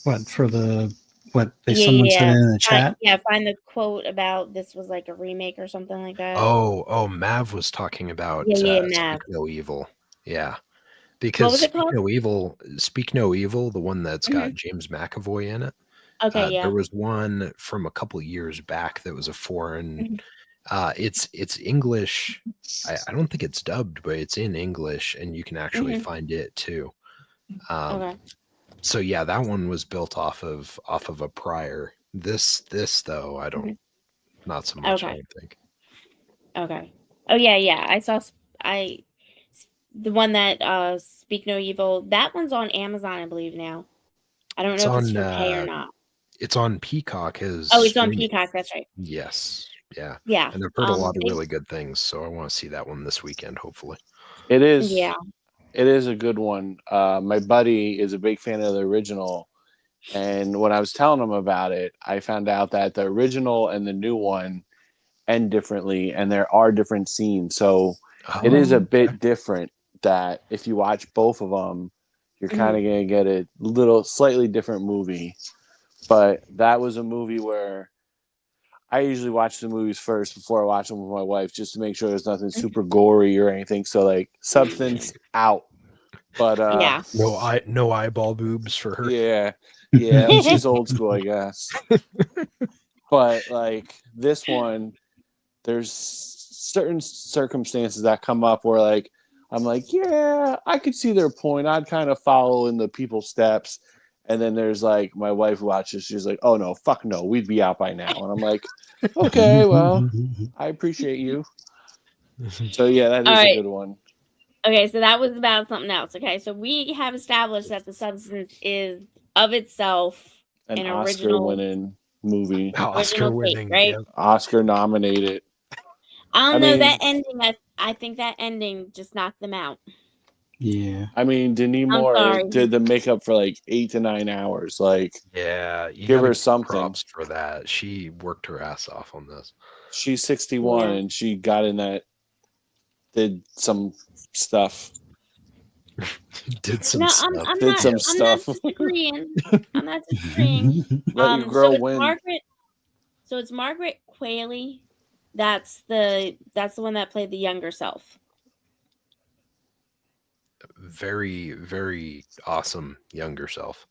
What for the What Yeah, someone said yeah. in the chat. Find the quote about this was like a remake or something like that. Oh, Mav was talking about Mav. Speak No Evil. Yeah. What Because was it called? Speak No Evil, the one that's got Mhm. James McAvoy in it. Okay, yeah. There was one from a couple years back that was a foreign. Mhm. It's English. I don't think it's dubbed, but it's in English, and you can actually Mhm. find it too. Okay. So yeah, that one was built off of a prior. This though, I don't. Mhm. Not so much. I Okay. don't think. Okay. Oh yeah. I saw the one that Speak No Evil. That one's on Amazon, I believe now. I don't It's know if it's on. for pay or not. It's on Peacock. Oh, it's on Peacock. That's right. Yes. Yeah. Yeah. And I've heard a lot of really good things, so I want to see that one this weekend, hopefully. It is. Yeah. It is a good one. My buddy is a big fan of the original, and when I was telling him about it, I found out that the original and the new one end differently, and there are different scenes. So it is a bit different. That if you watch both of them, you're kind of going to get a slightly different movie. But that was a movie where I usually watch the movies first before I watch them with my wife, just to make sure there's nothing super gory or anything. So like substance out. But Yeah. No eyeball boobs for her. Yeah. She's old school, I guess. But like this one, there's certain circumstances that come up where like I'm like, yeah, I could see their point. I'd kind of follow in the people's steps. And then there's like my wife who watches, she's like, oh no, fuck no, we'd be out by now. And I'm like, okay, well, I appreciate you. So yeah, that is a good one. Okay, so that was about something else. Okay, so we have established that the substance is of itself an original Oscar-winning movie. Oscar-winning, right? Yeah. Oscar-nominated. I don't know that ending. I think that ending just knocked them out. Yeah. I mean, Demi Moore did the makeup for like 8 to 9 hours. Like, yeah, give her something. Props for that. She worked her ass off on this. She's 61 and she got in that. Did some stuff. Did some stuff. I'm not disagreeing. I'm not disagreeing. Let your girl win. So it's Margaret Qualley. That's the one that played the younger self. Very, very awesome younger self.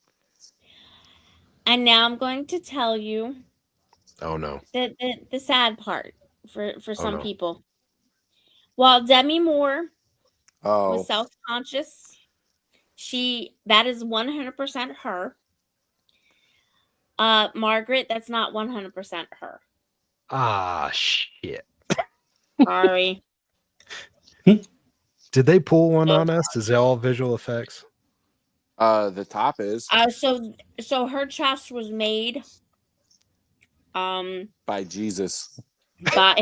And now I'm going to tell you. Oh no. The sad part for some people. While Demi Moore was self-conscious, that is 100% her. Margaret, that's not 100% her. Ah, shit. Sorry. Did they pull one on us? Is it all visual effects? The top is. So her chest was made by Jesus. No,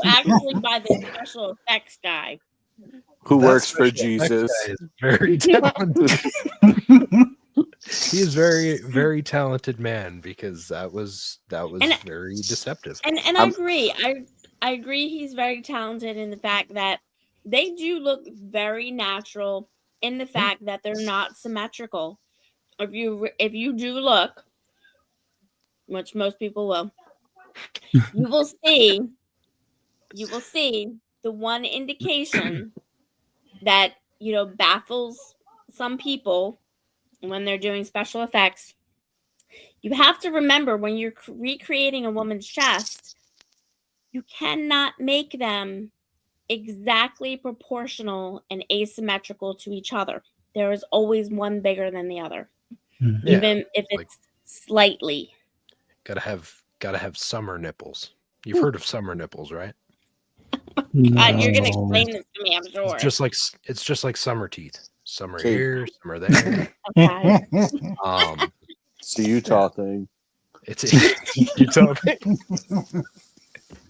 actually by the special effects guy. Who works for Jesus. Very talented. He's very, very talented man, because that was very deceptive. And I agree. I agree he's very talented in the fact that they do look very natural in the fact that they're not symmetrical. If you do look, which most people will, you will see the one indication that baffles some people when they're doing special effects. You have to remember, when you're recreating a woman's chest, you cannot make them exactly proportional and asymmetrical to each other. There is always one bigger than the other, even if it's slightly. Gotta have summer nipples. You've heard of summer nipples, right? God, you're gonna explain this to me, I'm sure. It's just like summer teeth. Some are here, some are there. Okay. It's a Utah thing. It's a Utah thing.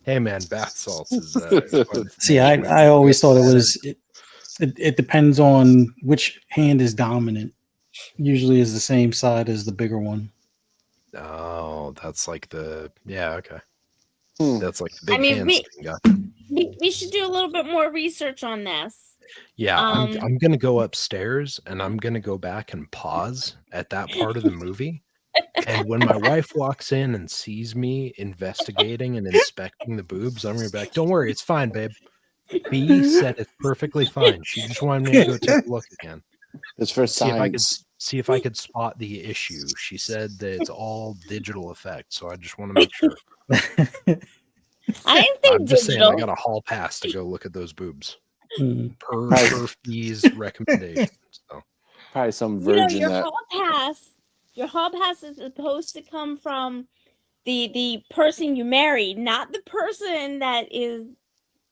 Hey man, bath salts is. See, I always thought it depends on which hand is dominant. Usually, is the same side as the bigger one. Oh, that's like okay. That's like the big hands thing. We should do a little bit more research on this. Yeah, I'm gonna go upstairs and I'm gonna go back and pause at that part of the movie And when my wife walks in and sees me investigating and inspecting the boobs, I'm going to be like, don't worry, it's fine, babe. B said it's perfectly fine. She just wanted me to go take a look again. It's for See science. if I could spot the issue. She said that it's all digital effects, so I just want to make sure. I didn't think I'm just digital. saying, I got a hall pass to go look at those boobs per Right. Fee's recommendation. So Probably some You know, virgin your that. hall pass is supposed to come from the person you married, not the person that is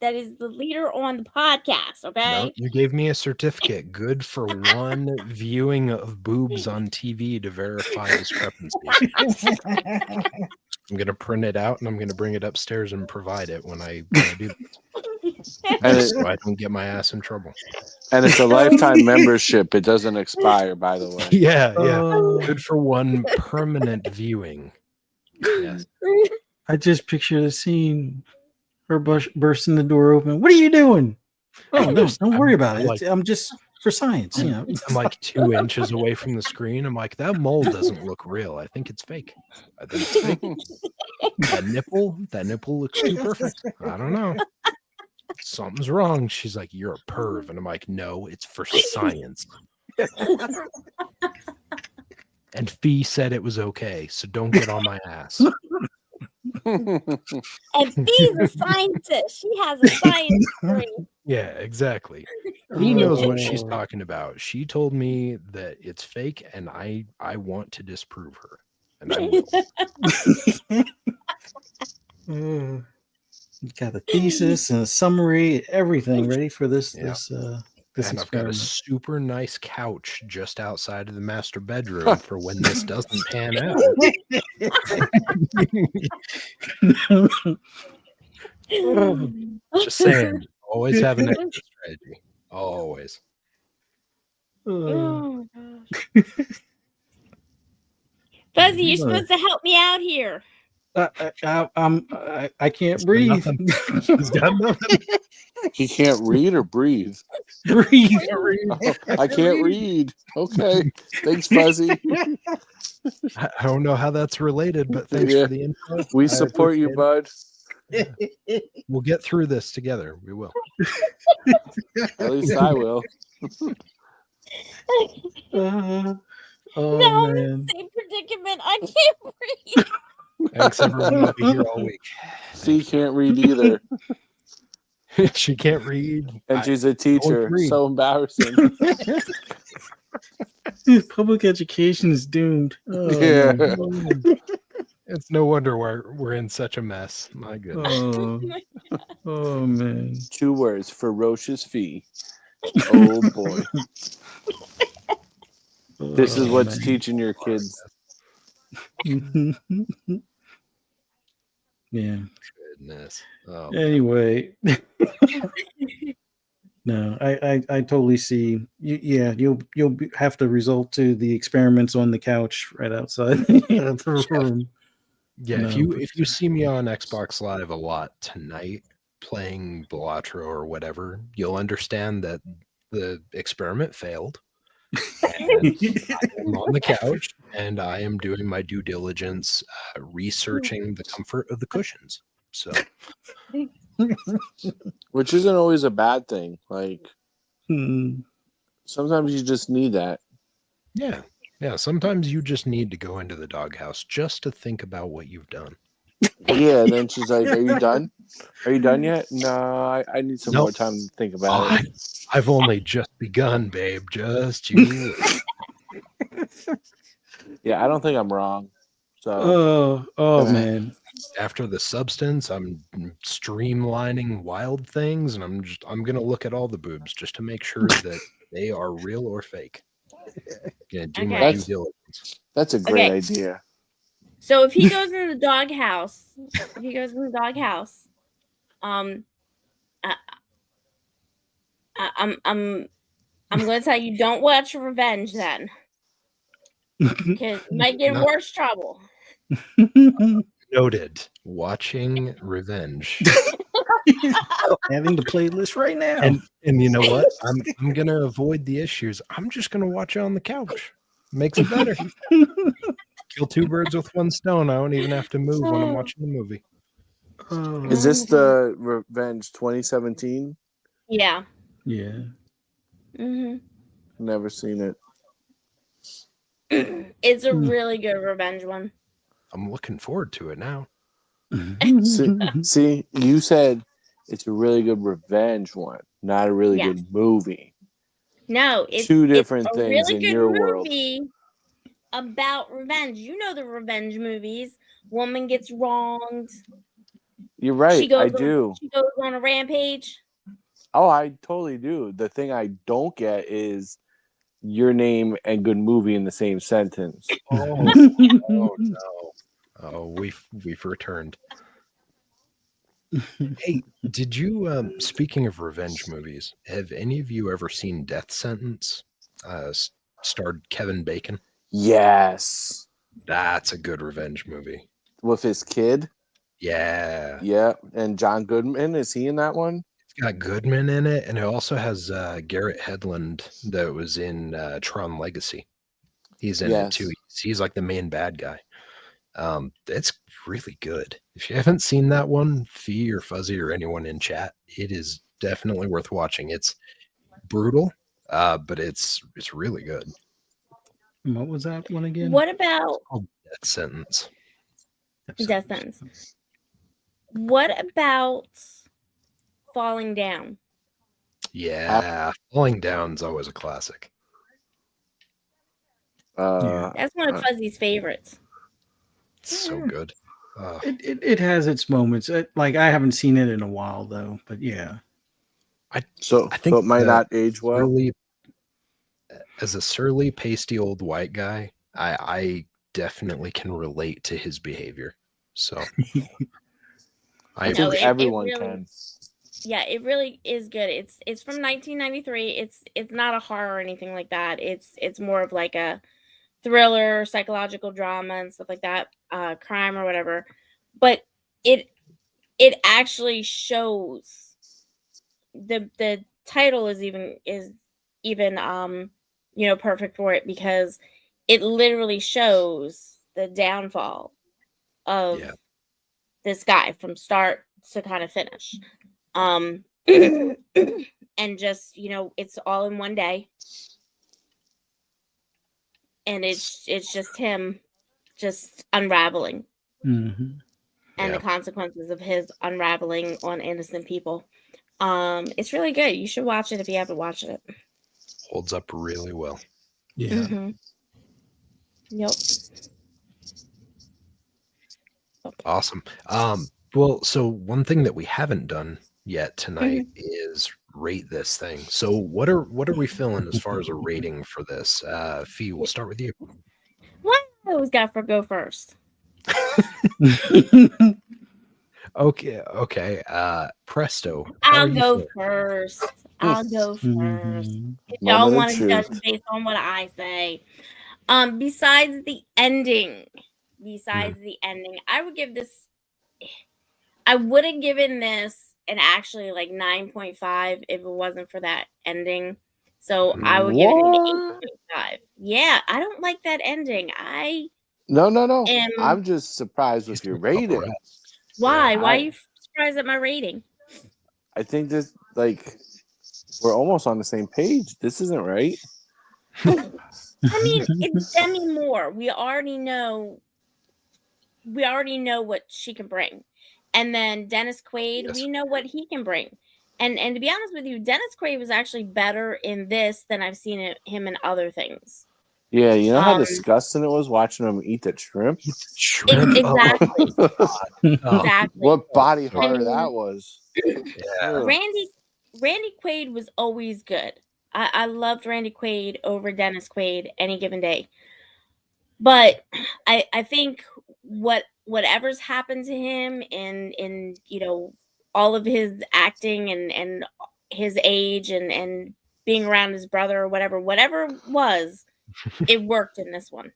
the leader on the podcast. Okay. no, you gave me a certificate, good for one viewing of boobs on TV to verify discrepancy. I'm gonna print it out and I'm gonna bring it upstairs and provide it when I do this. And, So I don't get my ass in trouble. and it's a lifetime membership. It doesn't expire, by the way. Yeah. Oh, Good for one permanent viewing. Yes. I just picture the scene. Her bursting the door open. What are you doing? Oh, no, don't worry about it. I'm just for science. You know. I'm like 2 inches away from the screen. I'm like, that mole doesn't look real. I think it's fake. I think it's fake. That nipple looks too perfect. I don't know. Something's wrong. She's like, you're a perv. And I'm like, no, it's for science. And Fee said it was okay, so don't get on my ass. And Fee's a scientist. She has a science degree. Yeah, exactly. He knows what she's talking about. She told me that it's fake, and I want to disprove her. And I will. Got a thesis and a summary, everything ready for this. Yeah. This And I've got a experiment. super nice couch just outside of the master bedroom for when this doesn't pan out. Just saying, always have an exit strategy. Always. Oh, gosh. Fuzzy, you're supposed to help me out here. I can't breathe. He's got nothing. He can't read or breathe. Breathe. Oh, I can't read. Okay. Thanks, Fuzzy. I don't know how that's related, but thanks Yeah. for the info. We I support you, appreciate bud. it. We'll get through this together. We will. At least I will. Oh No, I'm in man. the same predicament. I can't breathe. Thanks, everyone. We'll be here all week. Fee can't read either. She can't read. And she's a teacher. read. So embarrassing. Public education is doomed. Oh, Yeah. man. It's no wonder we're in such a mess. My goodness. Oh man. 2 words. Ferocious Fee. Oh boy. This is what's teaching your kids. Yeah. Goodness. Oh, Anyway. No, I totally see. You'll have to result to the experiments on the couch right outside the room. yeah. No, If you see me on Xbox Live a lot tonight playing Belatro or whatever, you'll understand that the experiment failed. And I'm on the couch and I am doing my due diligence, researching the comfort of the cushions. So Which isn't always a bad thing. Like, Hmm. sometimes you just need that. yeah. Sometimes you just need to go into the doghouse just to think about what you've done. Yeah, and then she's like, are you done? Are you done yet? No, I need some Nope. more time to think about it. I've only just begun, babe. Just you. Yeah, I don't think I'm wrong. So Oh man. After the substance, I'm streamlining Wild Things, and I'm gonna look at all the boobs just to make sure that they are real or fake. Gonna do my Okay. due diligence. that's a great Okay. idea. So if he goes in the doghouse, I'm going to tell you, don't watch Revenge then, because you might get in No. worse trouble. Noted. Watching Revenge, Having the playlist right now. and you know what? I'm gonna avoid the issues. I'm just gonna watch it on the couch. Makes it better. Kill two birds with one stone. I don't even have to move when I'm watching the movie. Is this the Revenge 2017? Yeah. Yeah. Hmm. Never seen it. It's a really good revenge one. I'm looking forward to it now. See, you said it's a really good revenge one, not a really Yeah. good movie. No, it's Two different a things really in good your world. movie about revenge. You know the revenge movies. Woman gets wronged. You're right. She goes I do. She goes on a rampage. Oh, I totally do. The thing I don't get is your name and good movie in the same sentence. Oh no! Oh, we've returned. Hey, did you? Speaking of revenge movies, have any of you ever seen Death Sentence? Starred Kevin Bacon. Yes. That's a good revenge movie. With his kid? Yeah. Yeah. And John Goodman, is he in that one? It's got Goodman in it, and it also has Garrett Hedlund that was in Tron Legacy. He's in it too. He's like the main bad guy. It's really good. If you haven't seen that one, Fee or Fuzzy or anyone in chat, it is definitely worth watching. It's brutal, but it's really good. What was that one again? What about Death Sentence? Death Sentence. What about Falling Down? Yeah, Falling Down's always a classic. That's one of Fuzzy's favorites. It's so good. It has its moments. Like I haven't seen it in a while though, but yeah. I think so it might not age well. As a surly, pasty old white guy, I definitely can relate to his behavior. So I think everyone can. Yeah, it really is good. It's from 1993. It's not a horror or anything like that. It's more of like a thriller, psychological drama and stuff like that, crime or whatever. But it actually shows the title is even perfect for it because it literally shows the downfall of this guy from start to kind of finish. And just, it's all in one day. And it's just him just unraveling. Mm-hmm. And the consequences of his unraveling on innocent people. It's really good. You should watch it if you haven't watched it. Holds up really well. Yeah. Mm-hmm. Yep. Awesome. Well, so one thing that we haven't done yet tonight is rate this thing. So what are we feeling as far as a rating for this? Fee, we'll start with you. What? I always got to go first. Okay. Presto. I'll go first. If y'all want to judge based on what I say. Besides the ending, I would give this. I would have given this an actually like 9.5 if it wasn't for that ending. So I would give it an 8.5. Yeah, I don't like that ending. No. I'm just surprised with your rating. Why? Why are you surprised at my rating? I think this, we're almost on the same page. This isn't right. I mean, it's Demi Moore. We already know what she can bring. And then Dennis Quaid, we know what he can bring. And to be honest with you, Dennis Quaid was actually better in this than I've seen him in other things. Yeah, you know how disgusting it was watching him eat that shrimp? Exactly. Exactly. What body horror that was. Yeah. Randy Quaid was always good. I loved Randy Quaid over Dennis Quaid any given day. But I think whatever's happened to him in all of his acting and his age and being around his brother or whatever was, it worked in this one.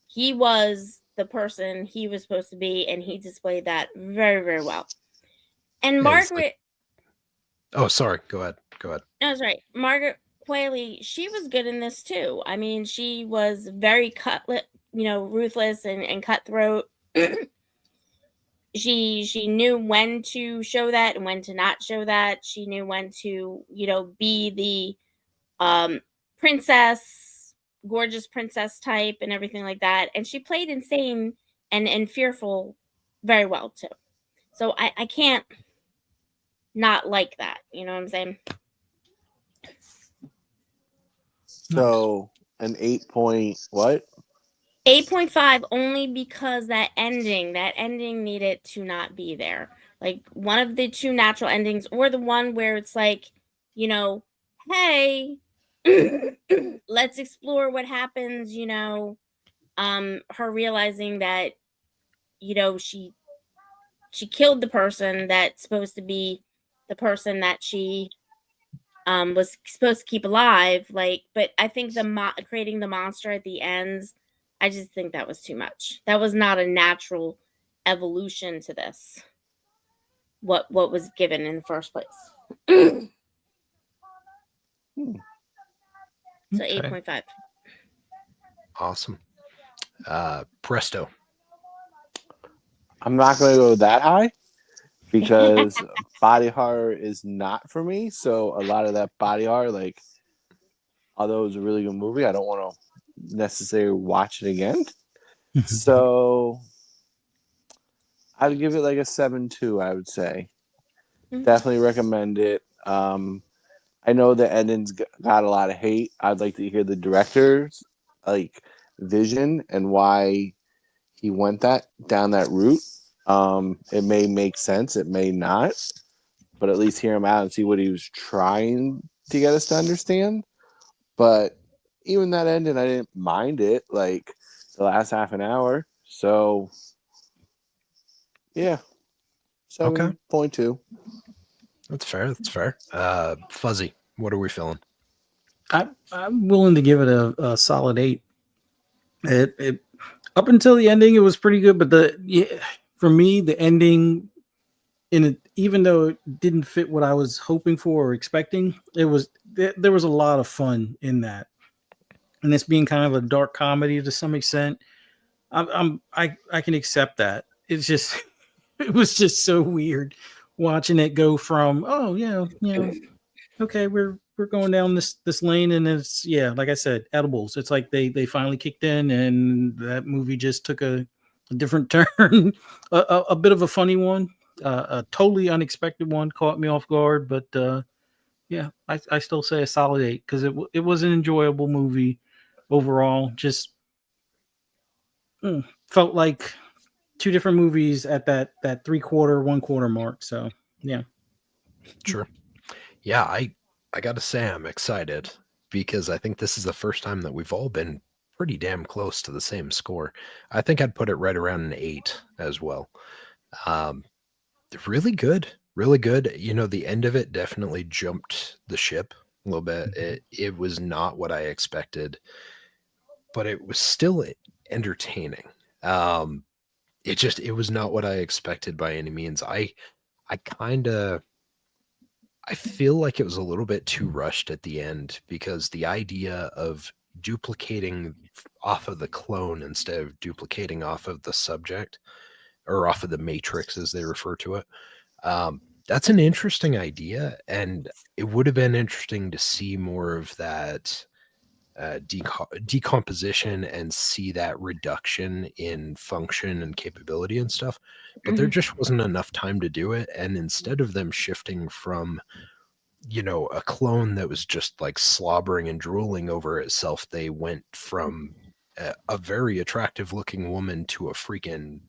He was the person he was supposed to be, and he displayed that very, very well. And Margaret. Oh, sorry. Go ahead. No, that's right. Margaret Qualley, she was good in this too. I mean, she was very ruthless and cutthroat. She knew when to show that and when to not show that. She knew when to, be the princess, gorgeous princess type and everything like that. And she played insane and fearful very well too. So I can't not like that. You know what I'm saying? So an 8 what? 8.5 only because that ending needed to not be there. Like one of the two natural endings, or the one where it's like, hey, let's explore what happens, her realizing that, she killed the person that's supposed to be the person that she was supposed to keep alive. Like, but I think creating the monster at the ends, I just think that was too much. That was not a natural evolution to this. What was given in the first place. So Okay. 8.5. Awesome. Presto. I'm not going to go that high because body horror is not for me. So a lot of that body horror, like, although it was a really good movie, I don't want to necessarily watch it again. So I'd give it like a 7.2, I would say. Mhm. Definitely recommend it. I know the ending's got a lot of hate. I'd like to hear the director's vision and why he went down that route. It may make sense, it may not, but at least hear him out and see what he was trying to get us to understand. But even that ending, I didn't mind it, like the last half an hour. So yeah, 7.2. That's fair. That's fair. Fuzzy, what are we feeling? I'm willing to give it a solid 8. It up until the ending, it was pretty good, but for me, the ending, even though it didn't fit what I was hoping for or expecting, there was a lot of fun in that, and it's being kind of a dark comedy to some extent. I can accept that. It's just it was just so weird watching it go from, oh yeah, okay, we're going down this lane, and it's, yeah, like I said, edibles. It's like they finally kicked in, and that movie just took a different turn. A bit of a funny one, a totally unexpected one, caught me off guard, but yeah, I still say a solid 8 because it was an enjoyable movie overall. Just felt like two different movies at that 3/4 1/4 mark. So yeah. Sure. Yeah, I got to say I'm excited because I think this is the first time that we've all been pretty damn close to the same score. I think I'd put it right around an 8 as well. Um, really good, really good. The end of it definitely jumped the ship a little bit. It was not what I expected, but it was still entertaining. It was not what I expected by any means. I kind of I feel like it was a little bit too rushed at the end because the idea of duplicating off of the clone instead of duplicating off of the subject or off of the matrix as they refer to it, that's an interesting idea, and it would have been interesting to see more of that decomposition and see that reduction in function and capability and stuff, but there just wasn't enough time to do it. And instead of them shifting from a clone that was just like slobbering and drooling over itself, they went from a very attractive looking woman to a freaking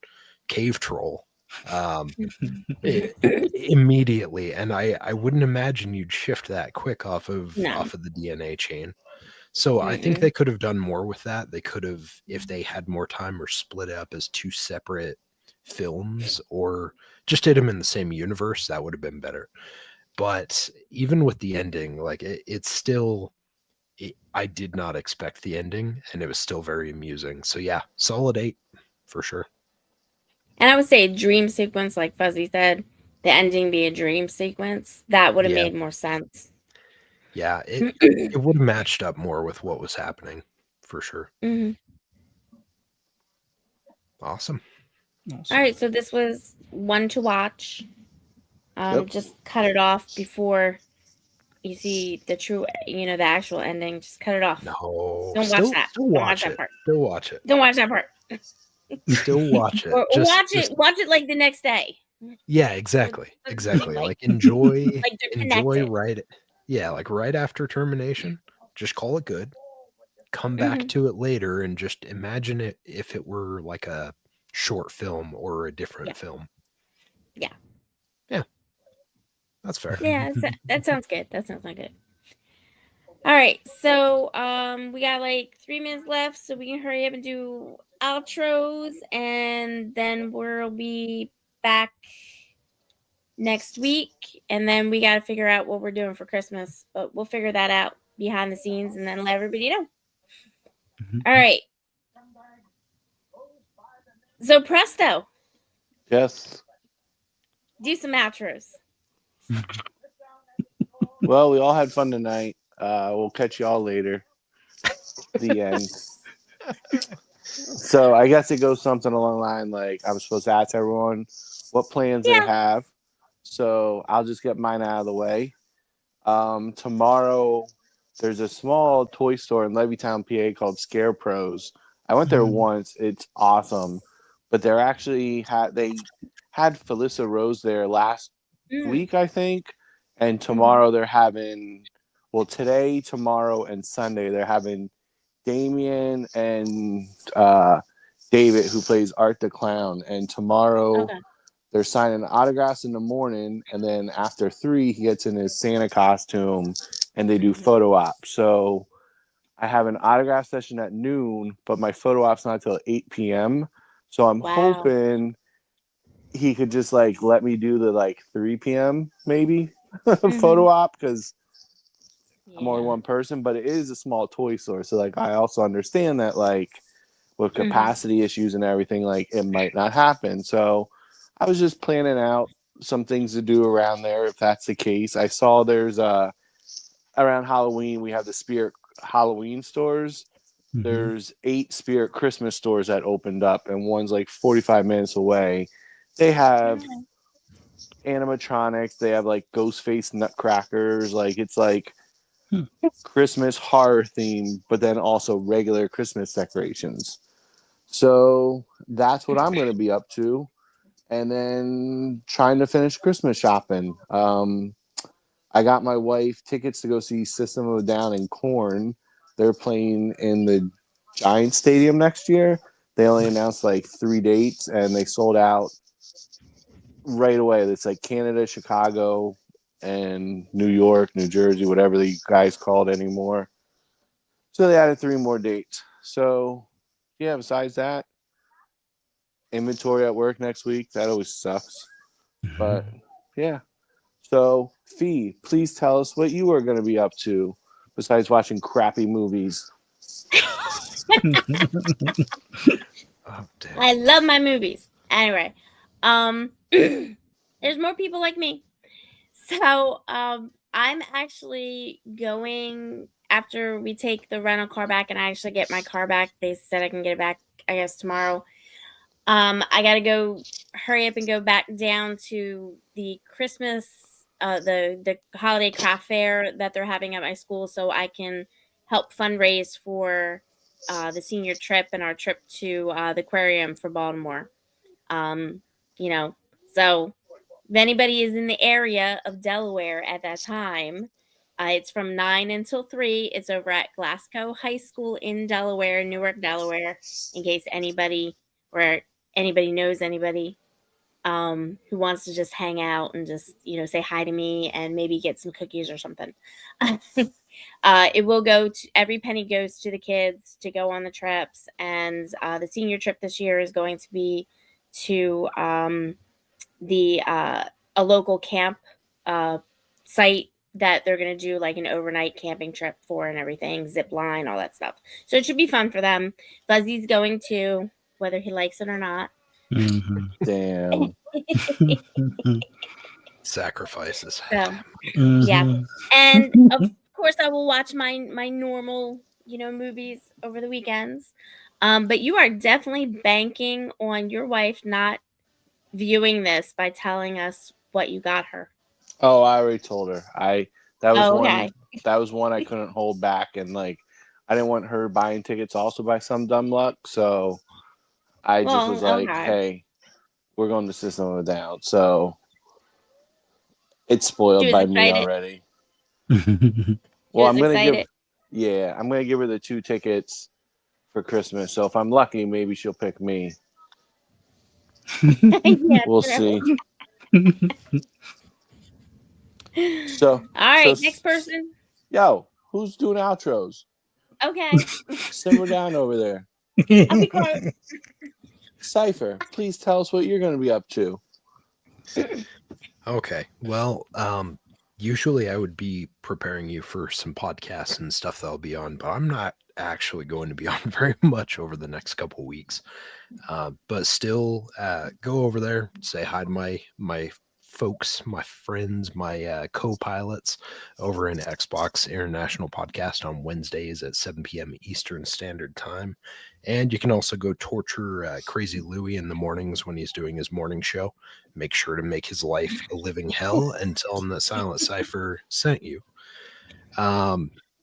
cave troll immediately. And I wouldn't imagine you'd shift that quick off of No. the DNA chain. So I think they could have done more with that. They could have, if they had more time, or split it up as two separate films, or just did them in the same universe. That would have been better. But even with the ending, like it's still, I did not expect the ending, and it was still very amusing. So yeah, solid 8 for sure. And I would say dream sequence, like Fuzzy said, the ending be a dream sequence. That would have made more sense. Yeah, it would have matched up more with what was happening for sure. Awesome. All right, so this was one to watch. Yep. Just cut it off before you see the true, the actual ending. Just cut it off. No. Don't watch that. Still Don't watch watch that it. part. Still watch it. Don't watch that part. Still watch it. Or Just watch it. Watch it like the next day. Yeah, exactly. Like- Exactly. like- Like enjoy Like they're enjoy connected. right yeah, like right after termination, just call it good. Come back to it later and just imagine it if it were like a short film or a different film. Yeah. Yeah. That's fair. Yeah, that sounds good. That sounds like good. All right, so we got like 3 minutes left, so we can hurry up and do outros, and then we'll be back next week, and then we got to figure out what we're doing for Christmas, but we'll figure that out behind the scenes and then let everybody know. All right. So presto, Yes. do some outros. Well, we all had fun tonight. We'll catch you all later. The end. So I guess it goes something along the line like I'm supposed to ask everyone what plans they have. So I'll just get mine out of the way. Tomorrow there's a small toy store in Levittown, PA called Scarecrows. I went there once. It's awesome. But they're actually they had Felissa Rose there last week, I think. And tomorrow they're having, well, today, tomorrow, and Sunday they're having Damien and David, who plays Art the Clown. And tomorrow they're signing autographs in the morning, and then after 3 he gets in his Santa costume and they do photo op. So I have an autograph session at noon, but my photo op's not until 8 p.m. So I'm hoping he could just like let me do the like 3 p.m. maybe photo op, because I'm only one person, but it is a small toy store. So like I also understand that like with capacity issues and everything, like it might not happen. So I was just planning out some things to do around there if that's the case. I saw there's around Halloween we have the Spirit Halloween stores. There's 8 Spirit Christmas stores that opened up, and one's like 45 minutes away. They have animatronics. They have like Ghostface nutcrackers. Like it's like Christmas horror theme, but then also regular Christmas decorations. So that's what I'm going to be up to. And then trying to finish Christmas shopping. I got my wife tickets to go see System of a Down and Korn. They're playing in the Giant Stadium next year. They only announced like 3 dates, and they sold out right away. It's like Canada, Chicago, and New York, New Jersey, whatever the guys call it anymore. So they added 3 more dates. So yeah, besides that, inventory at work next week. That always sucks. But yeah. So Fee, please tell us what you are going to be up to besides watching crappy movies. I love my movies. Anyway, there's more people like me. So I'm actually going, after we take the rental car back and I actually get my car back. They said I can get it back, I guess, tomorrow. I got to go hurry up and go back down to the Christmas, the holiday craft fair that they're having at my school, so I can help fundraise for the senior trip and our trip to the aquarium for Baltimore. So if anybody is in the area of Delaware at that time, it's from 9 until 3. It's over at Glasgow High School in Delaware, Newark, Delaware, in case anybody knows anybody who wants to just hang out and just, say hi to me and maybe get some cookies or something. It will go to, every penny goes to the kids to go on the trips. And the senior trip this year is going to be to a local camp site that they're going to do like an overnight camping trip for and everything, zip line, all that stuff. So it should be fun for them. Fuzzy's going to, whether he likes it or not. Damn. Sacrifices. So, yeah. And of course I will watch my normal, movies over the weekends. But you are definitely banking on your wife not viewing this by telling us what you got her. Oh, I already told her. That was Okay. one I couldn't hold back, and like I didn't want her buying tickets also by some dumb luck. So I just was like, okay. hey, we're going to System of a Down. So it's She spoiled was by me excited. already. She Well, was I'm gonna excited. I'm gonna give her the 2 tickets for Christmas. So if I'm lucky, maybe she'll pick me. Yeah, We'll true. see. So All right, so next person. yo, who's doing outros? Okay. Simmer down over there. I'll be quiet. Cypher, please tell us what you're going to be up to. Okay. Well, usually I would be preparing you for some podcasts and stuff that I'll be on, but I'm not actually going to be on very much over the next couple weeks. But still, go over there, say hi to my folks, my friends, my co-pilots over in Xbox International Podcast on Wednesdays at 7 p.m. Eastern Standard Time. And you can also go torture Crazy Louie in the mornings when he's doing his morning show. Make sure to make his life a living hell and tell him that Silent Cypher sent you. Poor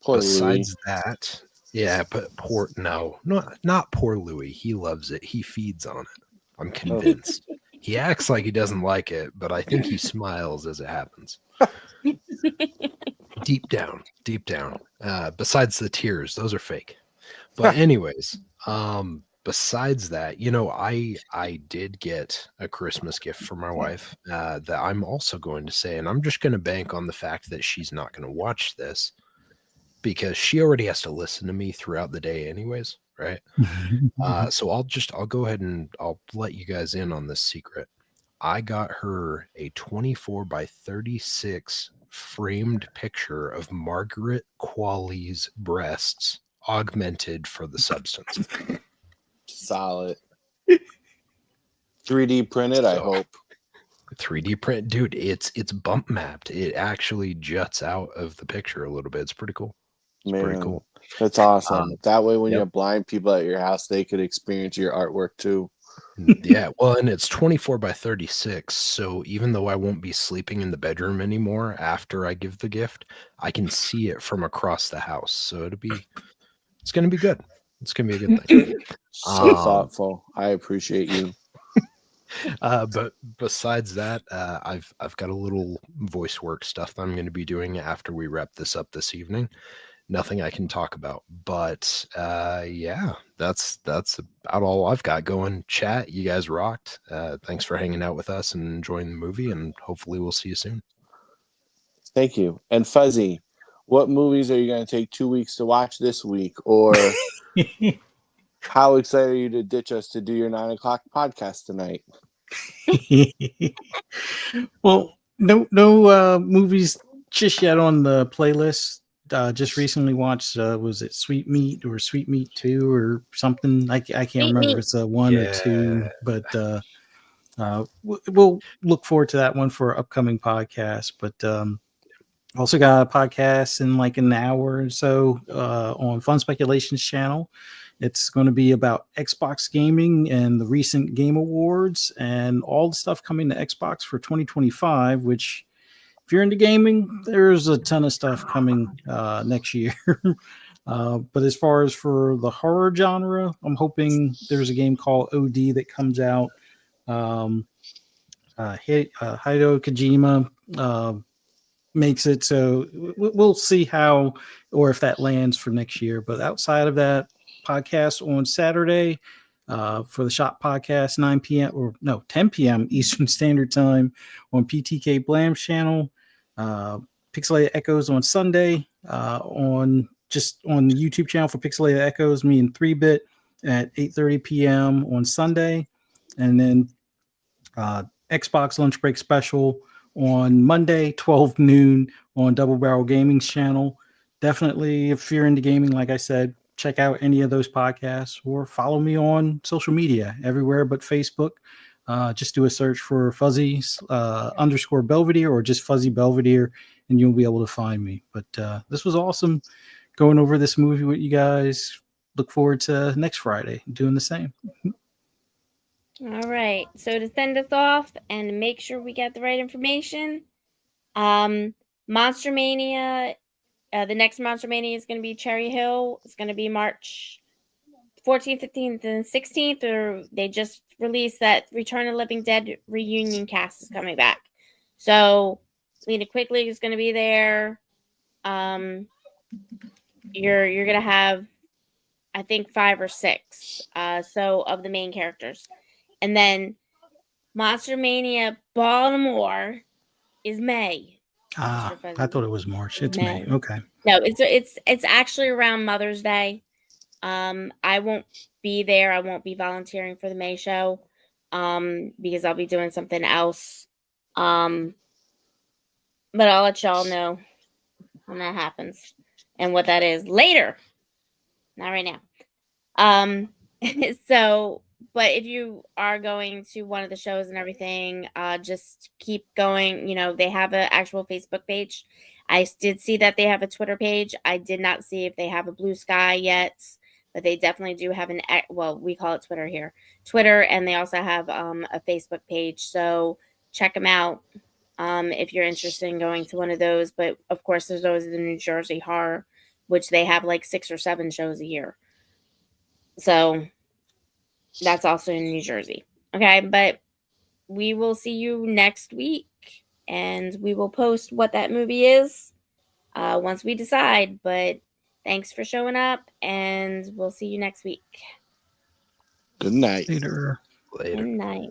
Besides Louis. that, yeah, but not poor Louis. He loves it. He feeds on it. I'm convinced. He acts like he doesn't like it, but I think he smiles as it happens. Deep down. Besides the tears, those are fake. But anyways, besides that, I did get a Christmas gift for my wife that I'm also going to say, and I'm just going to bank on the fact that she's not going to watch this because she already has to listen to me throughout the day anyways, right? So I'll go ahead and I'll let you guys in on this secret. I got her a 24 by 36 framed picture of Margaret Qualley's breasts augmented for the substance. Solid. 3D printed, I hope. 3D print, dude, it's bump mapped. It actually juts out of the picture a little bit. It's pretty cool. Pretty cool. That's awesome. That way when you yep. have blind people at your house, they could experience your artwork too. Yeah, well, and it's 24 by 36. So even though I won't be sleeping in the bedroom anymore after I give the gift, I can see it from across the house. So it's going to be good. It's going to be a good thing. So thoughtful. I appreciate you. But besides that, I've got a little voice work stuff that I'm going to be doing after we wrap this up this evening. Nothing I can talk about, but yeah, that's about all I've got going. Chat, you guys rocked. Thanks for hanging out with us and enjoying the movie, and hopefully we'll see you soon. Thank you. And Fuzzy, what movies are you going to take 2 weeks to watch this week? Or how excited are you to ditch us to do your 9 o'clock podcast tonight? Well, no movies just yet on the playlist. Just recently watched, was it Sweet Meat or Sweet Meat 2 or something? I can't remember if it's a 1 or 2, but we'll look forward to that one for an upcoming podcast. But also got a podcast in like an hour or so on Fun Speculations channel. It's going to be about Xbox gaming and the recent Game Awards and all the stuff coming to Xbox for 2025, which if you're into gaming, there's a ton of stuff coming next year. But as far as for the horror genre, I'm hoping there's a game called OD that comes out. Hideo Kojima makes it, so we'll see how or if that lands for next year. But outside of that, podcast on Saturday for the Shop Podcast, 10 p.m. Eastern Standard Time on PTK Blam's channel. Pixelated Echoes on Sunday on the YouTube channel for Pixelated Echoes, me and 3-Bit at 8:30 p.m. on Sunday, and then Xbox Lunch Break Special on Monday, 12 noon on Double Barrel Gaming's channel. Definitely, if you're into gaming, like I said, check out any of those podcasts or follow me on social media everywhere but Facebook. Just do a search for Fuzzy _ Belvedere or just Fuzzy Belvedere, and you'll be able to find me. But this was awesome going over this movie with you guys. look forward to next Friday doing the same. All right. So to send us off and make sure we get the right information, Monster Mania, the next Monster Mania is going to be Cherry Hill. It's going to be March 14th, 15th, and 16th, or they just released that Return of the Living Dead reunion cast is coming back. So Lena Quigley is going to be there. You're going to have, I think, 5 or 6 so of the main characters. And then Monster Mania Baltimore is May. I thought it was March. It's May. Okay. No, it's actually around Mother's Day. I won't be there. I won't be volunteering for the May show because I'll be doing something else. But I'll let y'all know when that happens and what that is later. Not right now. So, but if you are going to one of the shows and everything, just keep going. You know, they have an actual Facebook page. I did see that they have a Twitter page. I did not see if they have a Blue Sky yet, but they definitely do have we call it Twitter here. Twitter, and they also have a Facebook page. So check them out if you're interested in going to one of those. But of course, there's always the New Jersey Horror, which they have like 6 or 7 shows a year. So that's also in New Jersey. Okay, but we will see you next week, and we will post what that movie is once we decide. But thanks for showing up, and we'll see you next week. Good night. Later. Good night.